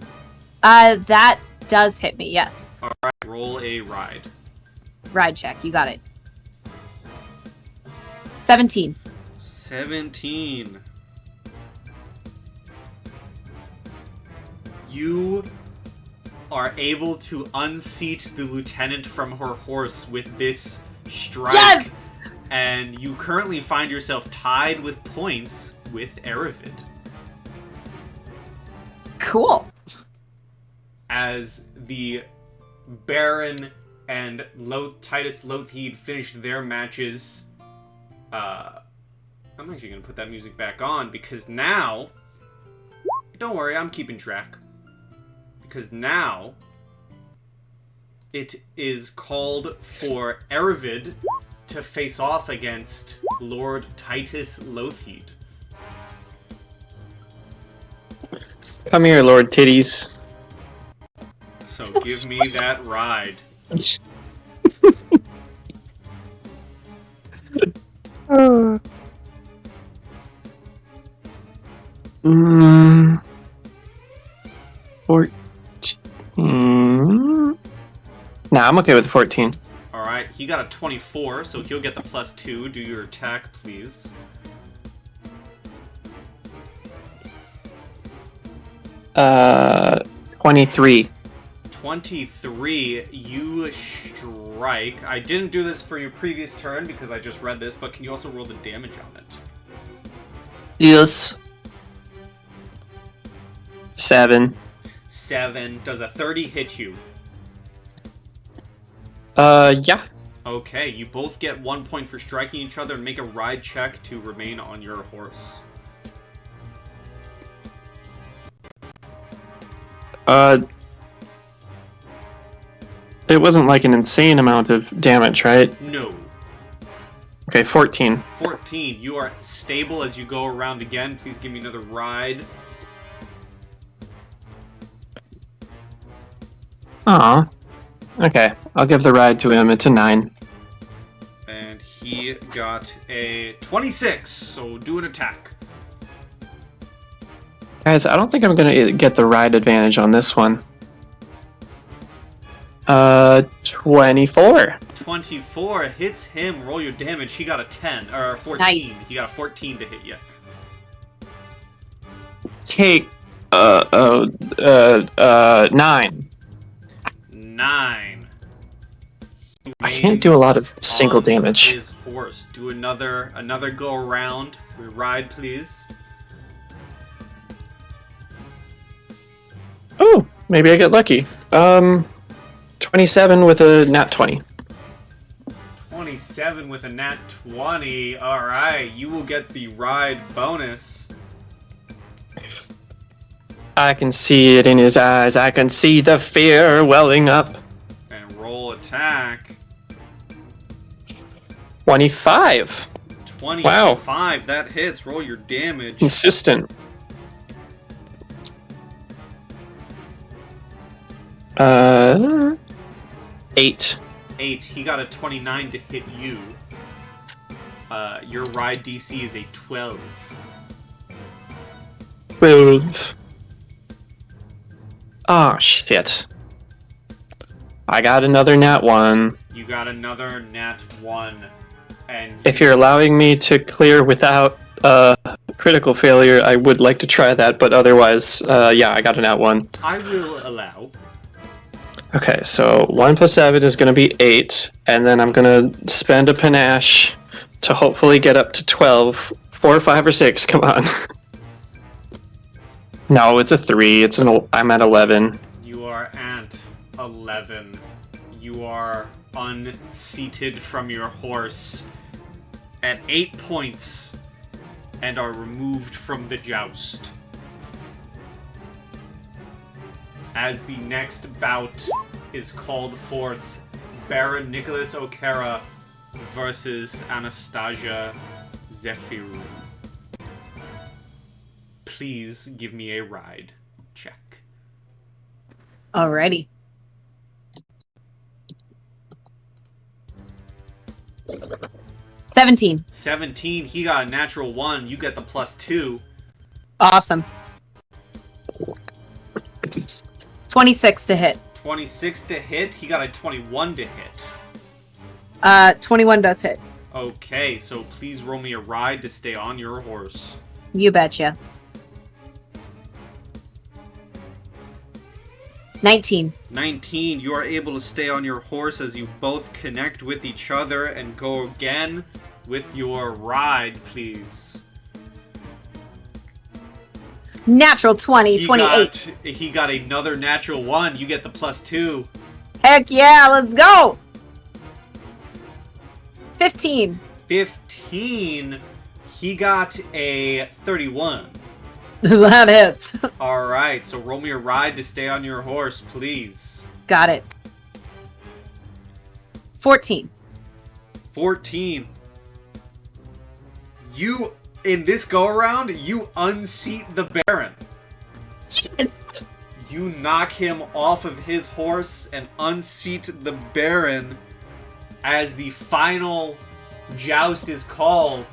That does hit me, yes. Alright, roll a ride. Ride check, you got it. 17. 17. You are able to unseat the lieutenant from her horse with this strike. Yes! And you currently find yourself tied with points with Aravid. Cool. As the Baron and Titus Lothheed finished their matches, I'm actually going to put that music back on because now, don't worry, I'm keeping track. Because now, it is called for Aravid to face off against Lord Titus Lothheed. Come here, Lord Titties. So give me that ride. Mm, 14. Nah, I'm okay with 14. Alright, he got a 24, so he'll get the +2. Do your attack, please. Uh, 23. 23, you strike. I didn't do this for your previous turn because I just read this, but can you also roll the damage on it? Yes. 7. 7. Does a 30 hit you? Yeah. Okay, you both get 1 point for striking each other and make a ride check to remain on your horse. It wasn't like an insane amount of damage, right? No. Okay, 14. 14, you are stable as you go around again. Please give me another ride. Aw. Okay, I'll give the ride to him. It's a 9. And he got a 26, so do an attack. Guys, I don't think I'm gonna get the ride advantage on this one. 24. 24 hits him. Roll your damage. He got a 10 or 14. Nice. He got a 14 to hit you. Take, 9. 9. I can't do a lot of single On damage. His horse. Do another go around. Ride, please. Oh, maybe I get lucky. 27 with a nat 20. 27 with a nat 20. All right, you will get the ride bonus. I can see it in his eyes. I can see the fear welling up. And roll attack. 25. 25. That hits. Roll your damage. Consistent. 8. 8. He got a 29 to hit you. Your ride DC is a 12. 12. Ah, shit. I got another nat 1. You got another nat 1. And If you're allowing me to clear without critical failure, I would like to try that, but otherwise, yeah, I got a nat 1. I will allow. Okay, so 1 plus 7 is going to be 8, and then I'm going to spend a panache to hopefully get up to 12. 4, 5, or 6, come on. No, it's a 3. I'm at 11. You are at 11. You are unseated from your horse at 8 points and are removed from the joust. As the next bout is called forth, Baron Nicholas O'Cara versus Anastasia Zephyru. Please give me a ride check. Alrighty. $17. 17, he got a natural 1. You get the +2. Awesome. 26 to hit. 26 to hit. He got a 21 to hit. 21 does hit. Okay, so please roll me a ride to stay on your horse. You betcha. 19. 19, you are able to stay on your horse as you both connect with each other and go again with your ride, please. Natural 20, 28. He got another natural 1. You get the +2. Heck yeah, let's go! 15. 15, he got a 31. That hits. Alright, so roll me a ride to stay on your horse, please. Got it. 14. 14. You, in this go-around, you unseat the Baron. Yes! You knock him off of his horse and unseat the Baron as the final joust is called.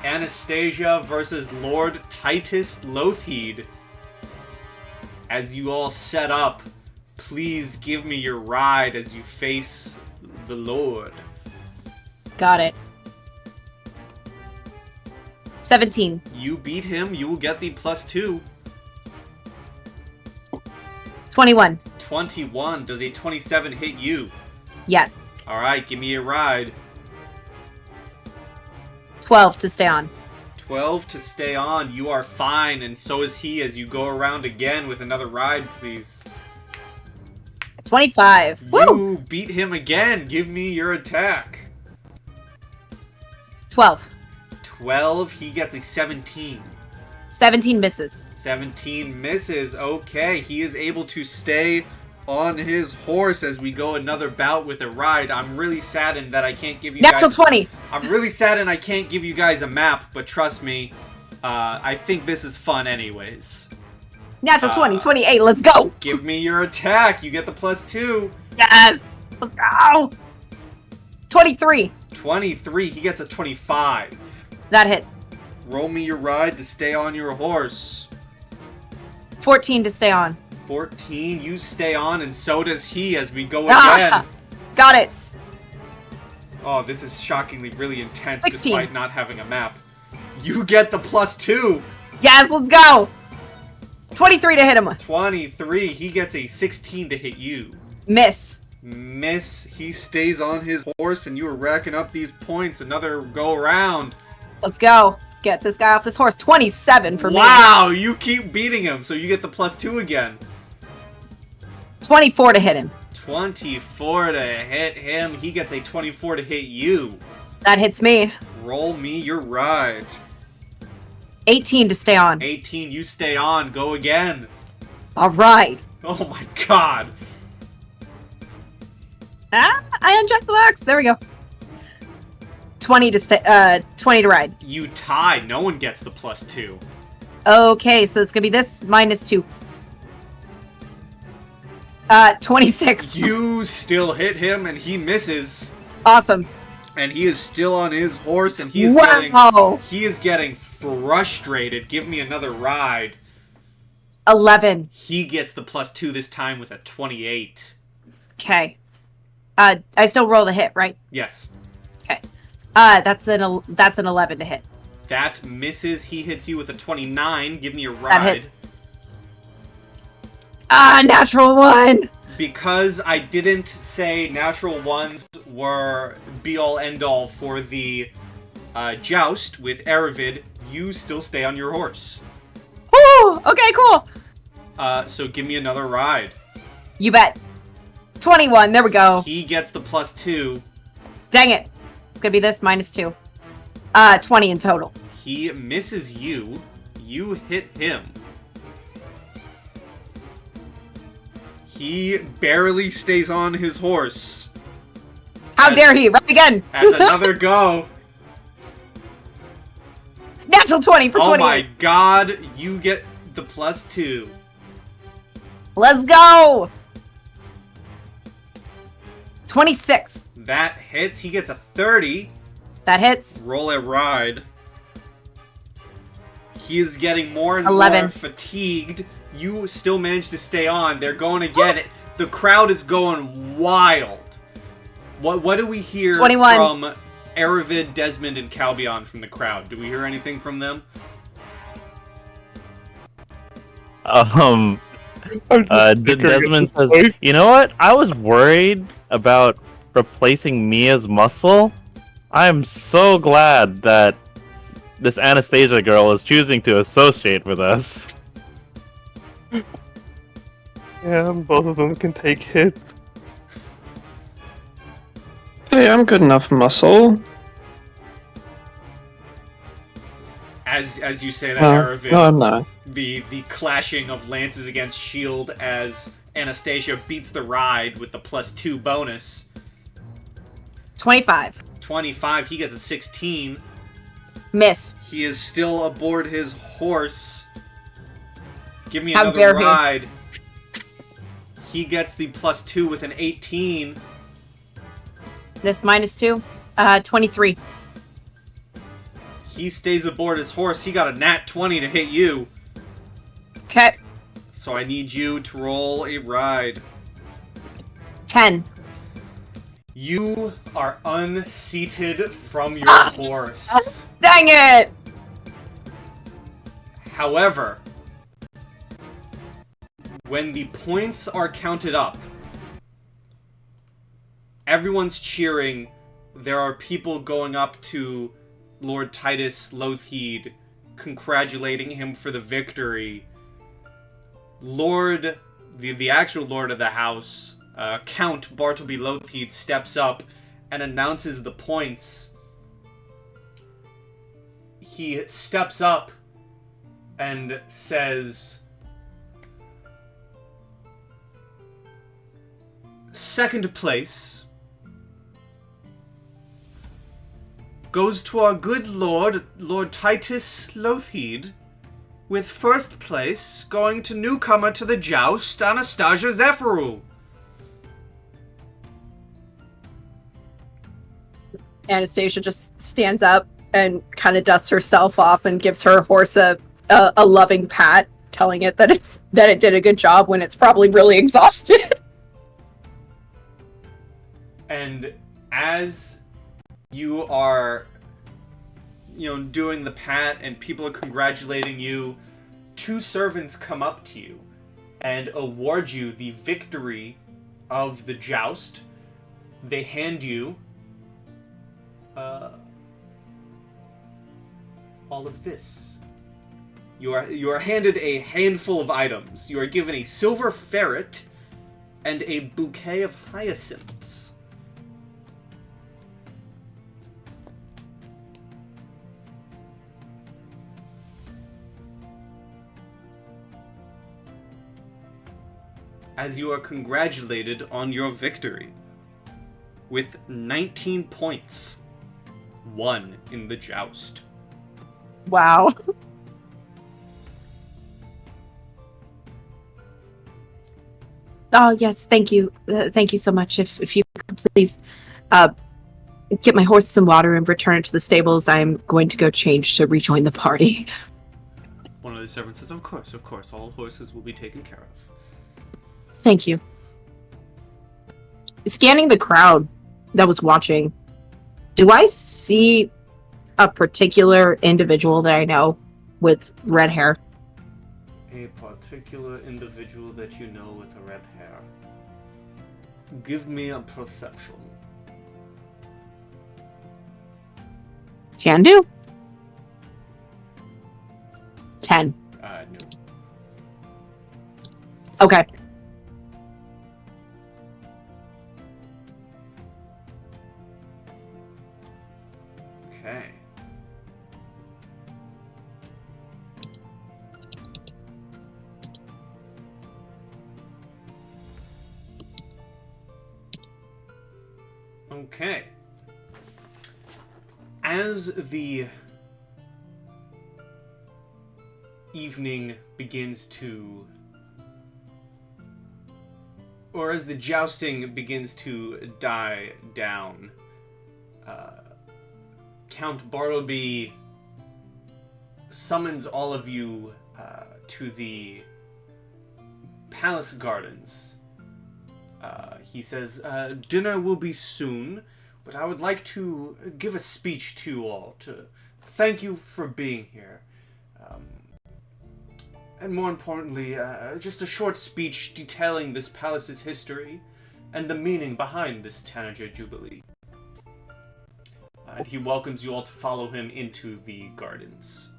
Anastasia versus Lord Titus Lothheed. As you all set up, please give me your ride as you face the Lord. Got it. 17. You beat him, you will get the +2. 21. 21. Does a 27 hit you? Yes. Alright, give me a ride. 12 to stay on. 12 to stay on. You are fine, and so is he as you go around again with another ride, please. 25. Woo! You beat him again. Give me your attack. 12. 12. He gets a 17. 17 misses. 17 misses. Okay, he is able to stay on his horse as we go another bout with a ride. I'm really saddened that I can't give you Natural guys... 20. I'm really saddened I can't give you guys a map, but trust me, I think this is fun anyways. Natural 20. 28. Let's go. Give me your attack. You get the +2. Yes. Let's go. 23. 23. He gets a 25. That hits. Roll me your ride to stay on your horse. 14 to stay on. 14. You stay on, and so does he as we go Ah! again. Got it. Oh, this is shockingly really intense 16. despite not having a map. You get the +2. Yes, let's go. 23 to hit him. 23. He gets a 16 to hit you. Miss. Miss. He stays on his horse, and you are racking up these points. Another go around. Let's go. Let's get this guy off this horse. 27 for me. Wow, you keep beating him, so you get the +2 again. 24 to hit him. 24 to hit him. He gets a 24 to hit you. That hits me. Roll me your ride. 18 to stay on. 18, you stay on. Go again. All right. Oh my god. Ah, I unchecked the box. There we go. 20 to stay. 20 to ride. You tie. No one gets the +2. Okay, so it's gonna be this -2. 26. You still hit him, and he misses. Awesome. And he is still on his horse, and he is Wow. getting frustrated. Give me another ride. 11. He gets the +2 this time with a 28. Okay. I still roll the hit, right? Yes. Okay. That's an 11 to hit. That misses. He hits you with a 29. Give me a ride. That hits. Natural 1. Because I didn't say natural ones were be-all, end-all for the joust with Aravid, you still stay on your horse. Ooh, okay, cool. So give me another ride. You bet. 21, there we go. He gets the +2. Dang it. It's gonna be this -2. 20 in total. He misses you. You hit him. He barely stays on his horse. How dare he? Right again. As another go. Natural 20 for Oh 28. my god, you get the +2. Let's go. 26. That hits. He gets a 30. That hits. Roll a ride. He is getting more and 11. more fatigued. You still manage to stay on. They're going again. The crowd is going wild. What do we hear 21. from Aravid, Desmond, and Calbion from the crowd? Do we hear anything from them? Desmond says, "You know what? I was worried about replacing Mia's muscle. I am so glad that this Anastasia girl is choosing to associate with us." Yeah, both of them can take hits. Hey, I'm good enough muscle. As you say that, No, Aravid, no, I'm not. the clashing of lances against shield as Anastasia beats the ride with the +2 bonus. 25. 25, he gets a 16. Miss. He is still aboard his horse. Give me How another dare he. ride. He gets the +2 with an 18. This -2. 23. He stays aboard his horse. He got a nat 20 to hit you. Okay. So I need you to roll a ride. 10. You are unseated from your horse. Dang it! However, when the points are counted up, everyone's cheering. There are people going up to Lord Titus Lothheed, congratulating him for the victory. The actual Lord of the House, Count Bartleby Lothheed, steps up and announces the points. He steps up and says, "Second place goes to our good Lord Titus Lothheed, with first place going to newcomer to the joust, Anastasia Zephyru." Anastasia just stands up and kind of dusts herself off and gives her horse a loving pat, telling it that it did a good job when it's probably really exhausted. And as you are, doing the pat and people are congratulating you, two servants come up to you and award you the victory of the joust. They hand you all of this. You are handed a handful of items. You are given a silver ferret and a bouquet of hyacinths. As you are congratulated on your victory with 19 points won in the joust. Wow. Oh, yes, thank you. Thank you so much. If you could please get my horse some water and return it to the stables, I'm going to go change to rejoin the party. One of the servants says, of course, all horses will be taken care of. Thank you. Scanning the crowd that was watching, do I see a particular individual that I know with red hair? A particular individual that you know with a red hair. Give me a perception. Can do. 10. No. Okay. Okay. Okay. As the evening begins to, or as the jousting begins to die down, Count Bartleby summons all of you to the palace gardens He says, dinner will be soon, but I would like to give a speech to you all to thank you for being here. And more importantly, just a short speech detailing this palace's history and the meaning behind this Tanager Jubilee. And he welcomes you all to follow him into the gardens.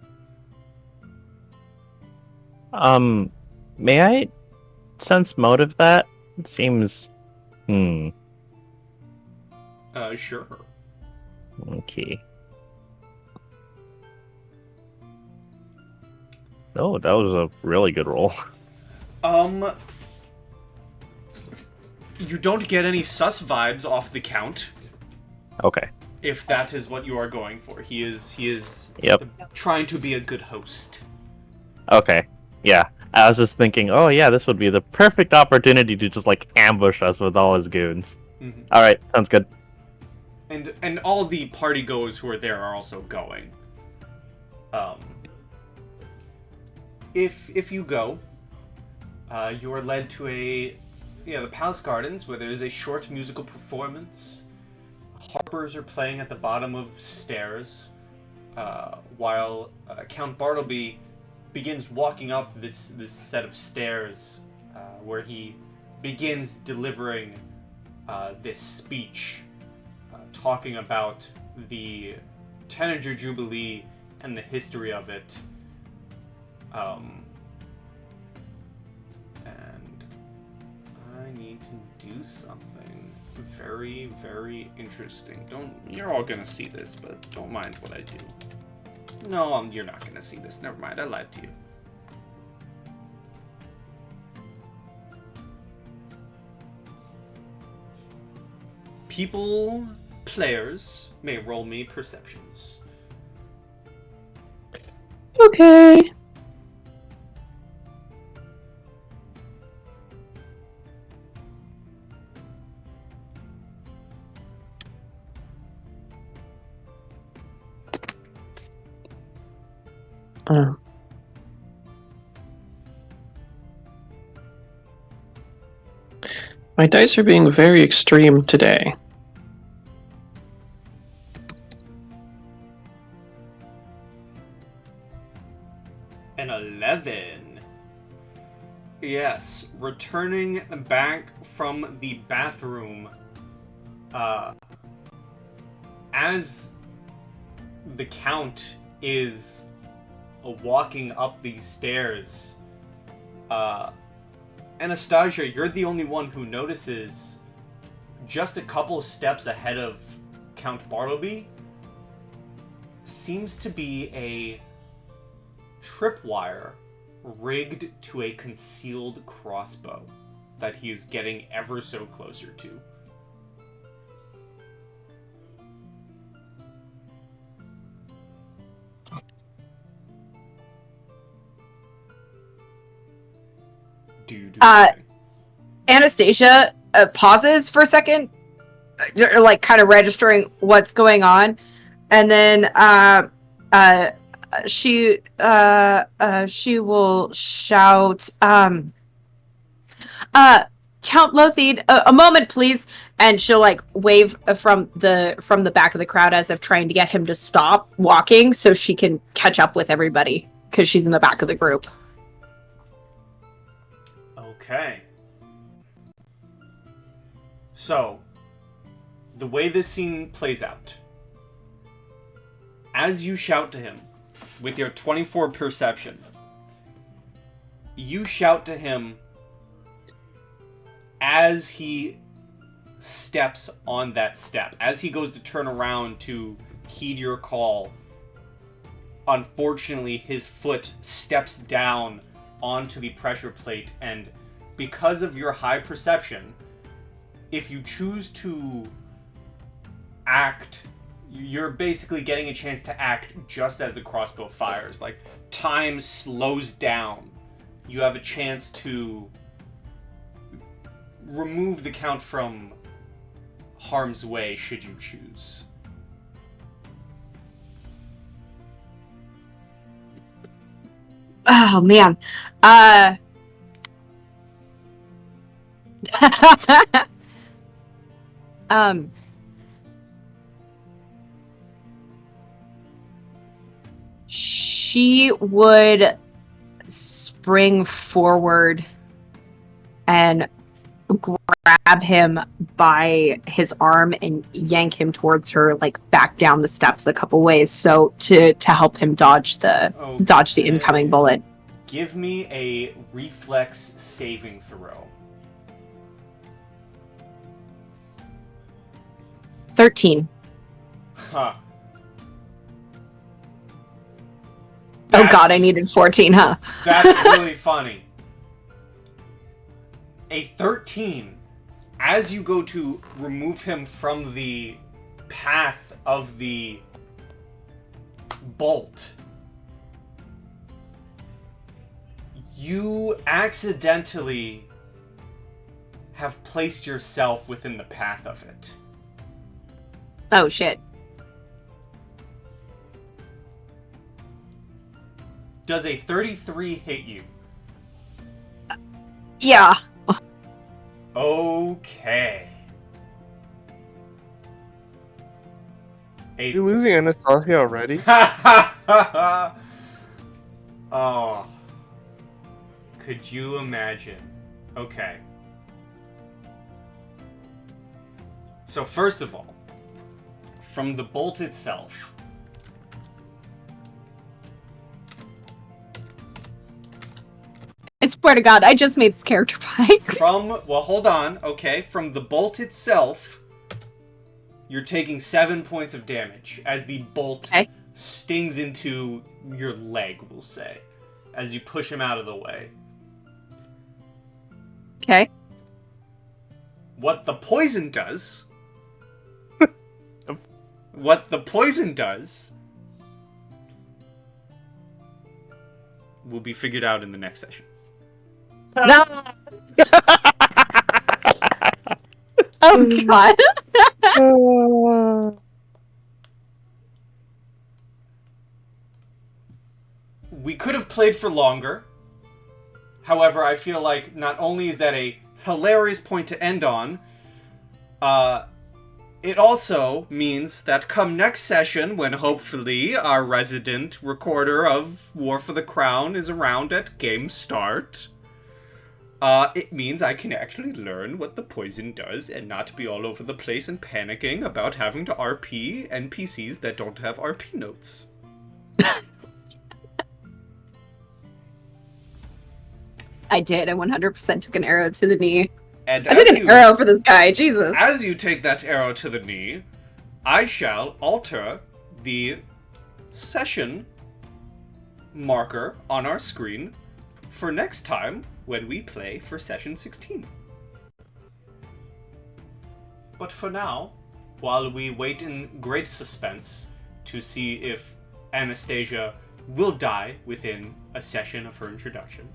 May I sense motive that? It seems... Sure. Okay. Oh, that was a really good roll. You don't get any sus vibes off the Count, Okay. if that is what you are going for. He is Yep. trying to be a good host. Okay. Yeah. I was just thinking, oh yeah, this would be the perfect opportunity to just like ambush us with all his goons. Mm-hmm. Alright, sounds good. And all the party goers who are there are also going. If you go, you are led to the Palace Gardens, where there is a short musical performance. Harpers are playing at the bottom of stairs, while Count Bartleby begins walking up this set of stairs, where he begins delivering this speech, talking about the Tanager Jubilee and the history of it. And I need to do something very, very interesting. You're all gonna see this, but don't mind what I do. No, you're not gonna see this. Never mind, I lied to you. Players may roll me perceptions. Okay. My dice are being very extreme today. An 11. Yes, returning back from the bathroom, as the Count is walking up these stairs, Anastasia, you're the only one who notices, just a couple steps ahead of Count Bartleby, seems to be a tripwire rigged to a concealed crossbow that he is getting ever so closer to. Anastasia pauses for a second, like kind of registering what's going on, and then she will shout, Count Lothide, a moment please, and she'll like wave from the back of the crowd as if trying to get him to stop walking so she can catch up with everybody because she's in the back of the group. Okay. So, the way this scene plays out, as you shout to him with your 24 perception, you shout to him as he steps on that step, as he goes to turn around to heed your call. Unfortunately, his foot steps down onto the pressure plate, and because of your high perception, if you choose to act, you're basically getting a chance to act just as the crossbow fires. Like, time slows down. You have a chance to remove the Count from harm's way should you choose. Oh man. Um. She would spring forward and grab him by his arm and yank him towards her, like back down the steps a couple ways, so to help him dodge the incoming bullet. Give me a reflex saving throw. 13. Huh. Oh god, I needed 14, huh? That's really funny. A 13. As you go to remove him from the path of the bolt, you accidentally have placed yourself within the path of it. Oh shit. Does a 33 hit you? Yeah. Okay. You losing Anastasia already? Oh. Could you imagine? Okay. So first of all, from the bolt itself, I swear to god, I just made this character pie. hold on, okay, from the bolt itself, you're taking 7 points of damage as the bolt stings into your leg, we'll say, as you push him out of the way. Okay. What the poison does will be figured out in the next session. No. Oh god. We could have played for longer. However, I feel like not only is that a hilarious point to end on, it also means that come next session, when hopefully our resident recorder of War for the Crown is around at game start, it means I can actually learn what the poison does and not be all over the place and panicking about having to RP NPCs that don't have RP notes. I did. I 100% took an arrow to the knee. And I took an arrow for this guy. Jesus. As you take that arrow to the knee, I shall alter the session marker on our screen for next time when we play for session 16. But for now, while we wait in great suspense to see if Anastasia will die within a session of her introduction,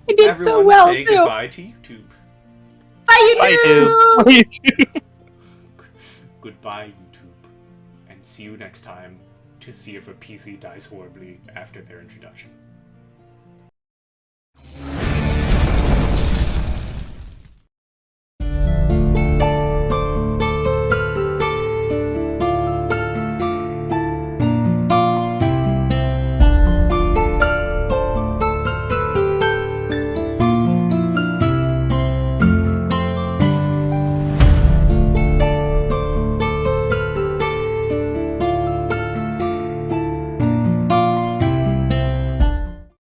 I did everyone so well, say too. goodbye to YouTube. Bye, YouTube! Bye, YouTube. Goodbye, YouTube. And see you next time to see if a PC dies horribly after their introduction.